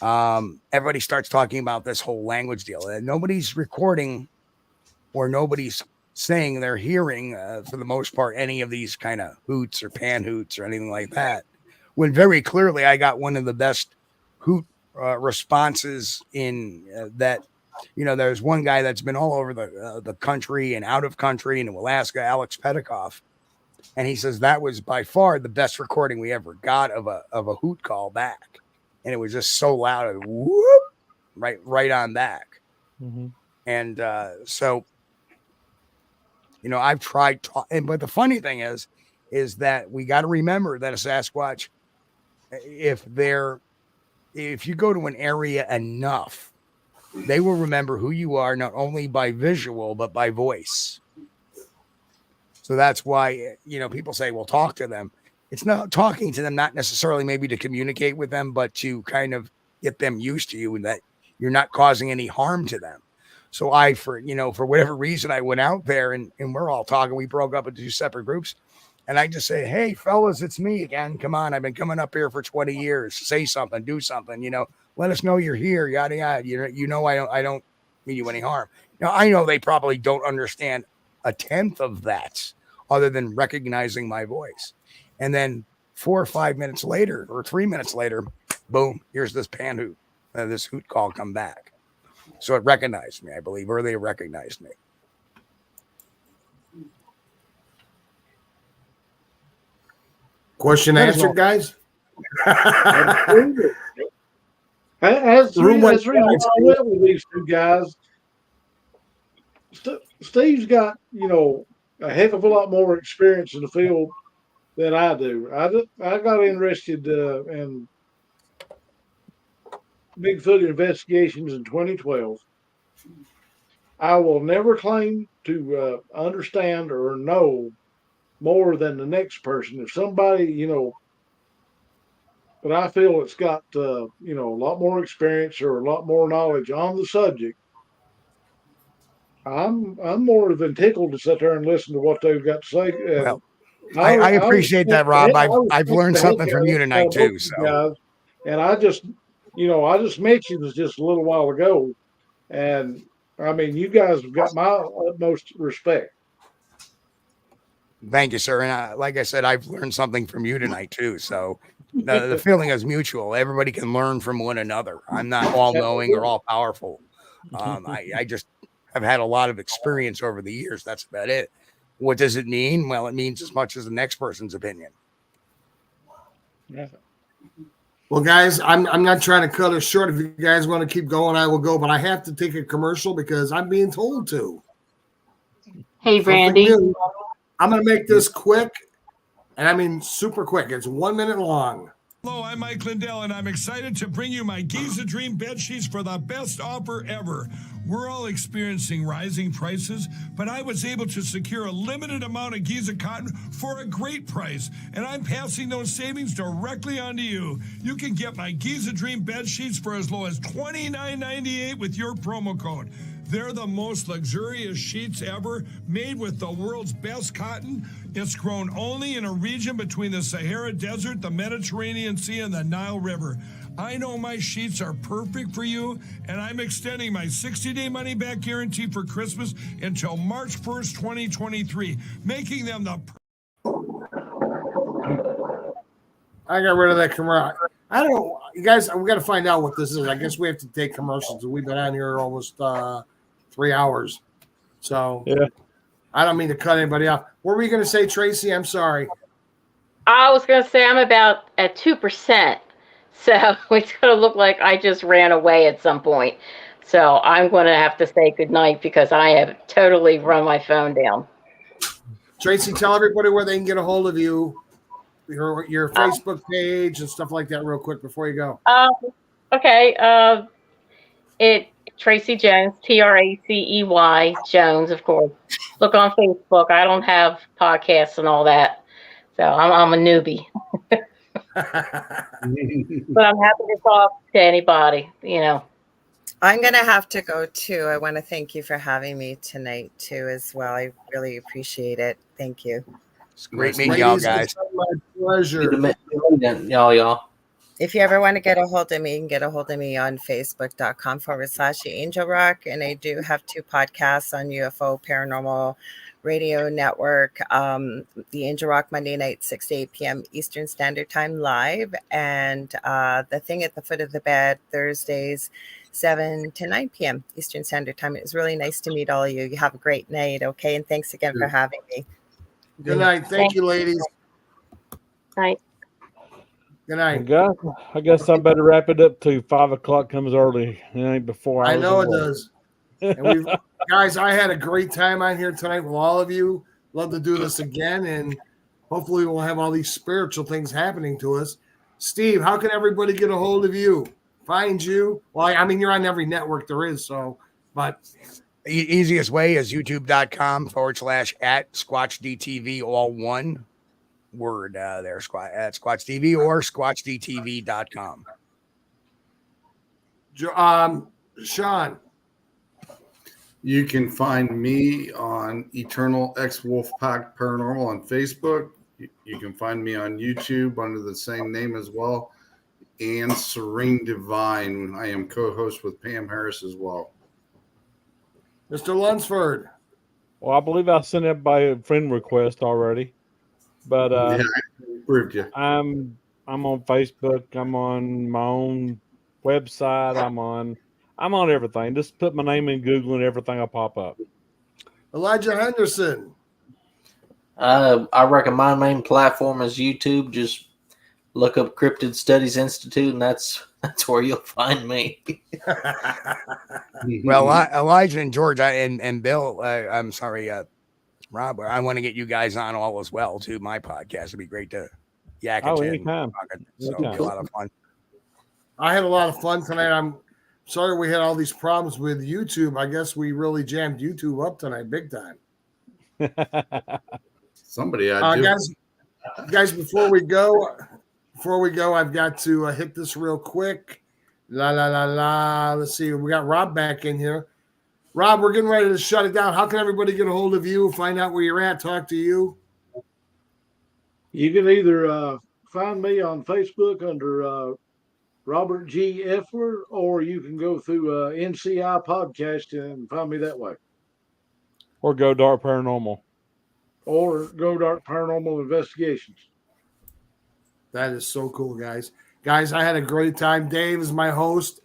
everybody starts talking about this whole language deal, and nobody's recording or nobody's saying they're hearing, for the most part, any of these kind of hoots or pan hoots or anything like that. When very clearly I got one of the best hoot responses in that. There's one guy that's been all over the country and out of country in Alaska, Alex Petikoff, and he says that was by far the best recording we ever got of a hoot call back, and it was just so loud, and whoop, right on back. Mm-hmm. And so, I've tried, but the funny thing is that we got to remember that a Sasquatch, if you go to an area enough, they will remember who you are, not only by visual, but by voice. So that's why, people say, well, talk to them. It's not talking to them, not necessarily maybe to communicate with them, but to kind of get them used to you and that you're not causing any harm to them. So for whatever reason, I went out there and we're all talking. We broke up into two separate groups. And I just say, hey, fellas, it's me again. Come on. I've been coming up here for 20 years. Say something, do something, let us know you're here. Yada, yada. I don't mean you any harm. Now, I know they probably don't understand a tenth of that other than recognizing my voice. And then 4 or 5 minutes later or 3 minutes later, boom, here's this pan hoot, this hoot call come back. So it recognized me, I believe, or they recognized me. Question answered, guys. As we went with these two guys, Steve's got a heck of a lot more experience in the field than I do. I got interested in Bigfoot investigations in 2012. I will never claim to understand or know more than the next person. If somebody, but I feel it's got, a lot more experience or a lot more knowledge on the subject, I'm more than tickled to sit there and listen to what they've got to say. And I appreciate that, Rob. I've learned something from you tonight too. So, guys, and I just mentioned this just a little while ago, and I mean, you guys have got my utmost respect. Thank you, sir. And like I said, I've learned something from you tonight too. So the feeling is mutual. Everybody can learn from one another. I'm not all knowing or all powerful. I just have had a lot of experience over the years. That's about it. What does it mean? Well, it means as much as the next person's opinion. Well, guys, I'm not trying to cut it short. If you guys want to keep going, I will go. But I have to take a commercial because I'm being told to. Hey, Randy. I'm going to make this quick, and I mean super quick. It's 1 minute long. Hello, I'm Mike Lindell, and I'm excited to bring you my Giza Dream bed sheets for the best offer ever. We're all experiencing rising prices, but I was able to secure a limited amount of Giza cotton for a great price, and I'm passing those savings directly on to you. You can get my Giza Dream bed sheets for as low as $29.98 with your promo code. They're the most luxurious sheets ever, made with the world's best cotton. It's grown only in a region between the Sahara Desert, the Mediterranean Sea, and the Nile River. I know my sheets are perfect for you, and I'm extending my 60-day money-back guarantee for Christmas until March 1st, 2023, making them the... I got rid of that commercial. I don't know. You guys, we got to find out what this is. I guess we have to take commercials. We've been on here almost 3 hours. So yeah. I don't mean to cut anybody off. What were you going to say, Tracy? I'm sorry. I was going to say I'm about at 2%. So it's going to look like I just ran away at some point. So I'm going to have to say goodnight because I have totally run my phone down. Tracy, tell everybody where they can get a hold of you, your Facebook page and stuff like that real quick before you go. Okay. Tracy Jones, Tracey Jones, of course. Look on Facebook. I don't have podcasts and all that. So I'm a newbie. But I'm happy to talk to anybody, you know. I'm going to have to go too. I want to thank you for having me tonight too as well. I really appreciate it. Thank you. It's great meeting y'all, guys. My pleasure. Y'all. If you ever want to get a hold of me, you can get a hold of me on Facebook.com/Angel Rock. And I do have 2 podcasts on UFO Paranormal Radio Network. The Angel Rock Monday night, 6 to 8 p.m. Eastern Standard Time live. And the Thing at the Foot of the Bed, Thursdays, 7 to 9 p.m. Eastern Standard Time. It was really nice to meet all of you. You have a great night, okay? And thanks again for having me. Good night. Thank you, ladies. Night. Good night. I guess I better wrap it up too. 5 o'clock comes early. It ain't before I know it does. And guys, I had a great time on here tonight with all of you. Love to do this again, and hopefully we'll have all these spiritual things happening to us. Steve, how can everybody get a hold of you? Find you? Well, I mean, you're on every network there is, so, but easiest way is youtube.com/@SquatchDTV, all one word there, at SquatchDTV or SquatchDTV.com. Sean. You can find me on Eternal X Wolfpack Paranormal on Facebook. You can find me on YouTube under the same name as well. And Serene Divine. I am co-host with Pam Harris as well. Mr. Lunsford. Well, I believe I sent everybody a friend request already. But yeah, I approved you. I'm on Facebook. I'm on my own website. I'm on everything. Just put my name in Google and everything will pop up. Elijah Henderson. I reckon my main platform is YouTube. Just look up Cryptid Studies Institute, and that's where you'll find me. Well, Elijah and George and Bill, I'm sorry, Rob, I want to get you guys on all as well too. My podcast would be great to yak and chat. Anytime. So it'll be a lot of fun. I had a lot of fun tonight. I'm sorry we had all these problems with YouTube. I guess we really jammed YouTube up tonight, big time. Somebody guys, before we go, I've got to hit this real quick. Let's see. We got Rob back in here. Rob, we're getting ready to shut it down. How can everybody get a hold of you, find out where you're at, talk to you? You can either find me on Facebook under Robert G. Effler, or you can go through NCI Podcast and find me that way. Or Go Dark Paranormal. Or Go Dark Paranormal Investigations. That is so cool, guys. Guys, I had a great time. Dave is my host.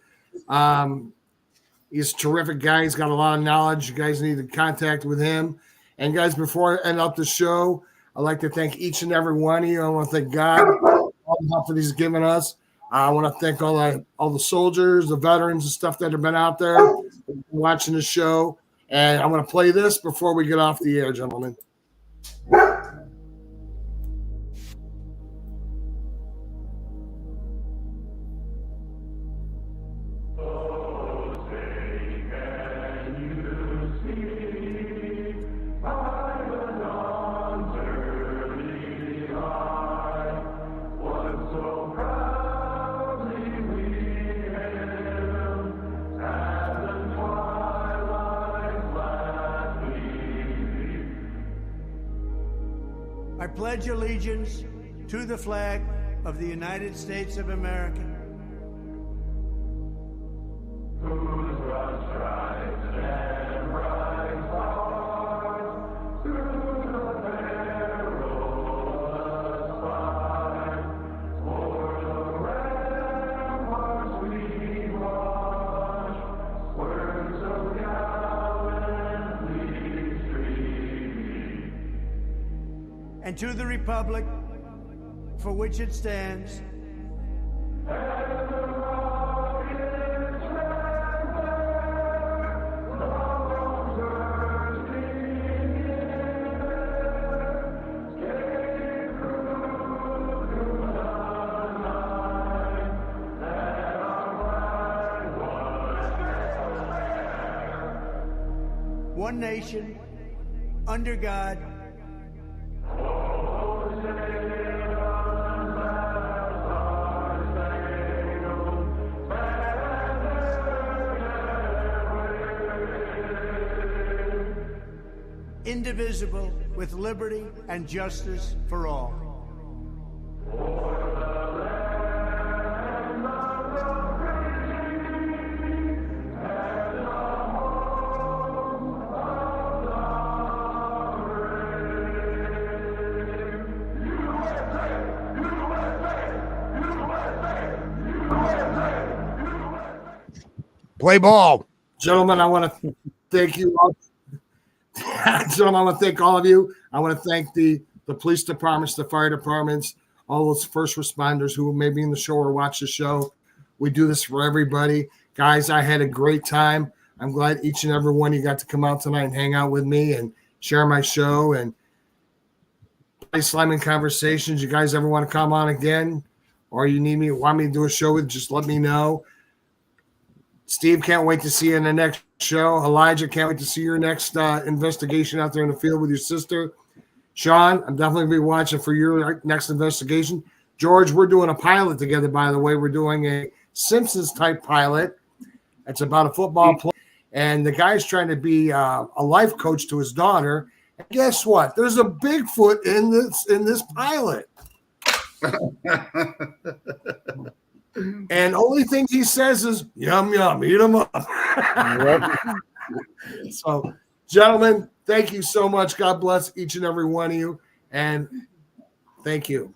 He's a terrific guy. He's got a lot of knowledge. You guys need to contact with him. And guys, before I end up the show, I'd like to thank each and every one of you. I want to thank God for all the help that he's given us. I want to thank all the soldiers, the veterans and stuff that have been out there watching the show. And I'm going to play this before we get off the air, gentlemen. I pledge allegiance to the flag of the United States of America. And to the republic for which it stands, one nation, under God, indivisible, with liberty and justice for all. Play ball. Gentlemen, I want to thank you all. Gentlemen, I want to thank all of you. I want to thank the police departments, the fire departments, all those first responders who may be in the show or watch the show. We do this for everybody. Guys, I had a great time. I'm glad each and every one of you got to come out tonight and hang out with me and share my show and play Slamming Conversations. You guys ever want to come on again, or you want me to do a show with, just let me know. Steve, can't wait to see you in the next show. Elijah, can't wait to see your next investigation out there in the field with your sister. Sean, I'm definitely going to be watching for your next investigation. George, we're doing a pilot together, by the way. We're doing a Simpsons-type pilot. It's about a football player, and the guy's trying to be a life coach to his daughter. And guess what? There's a Bigfoot in this pilot. And only thing he says is, yum, yum, eat them up. So, gentlemen, thank you so much. God bless each and every one of you. And thank you.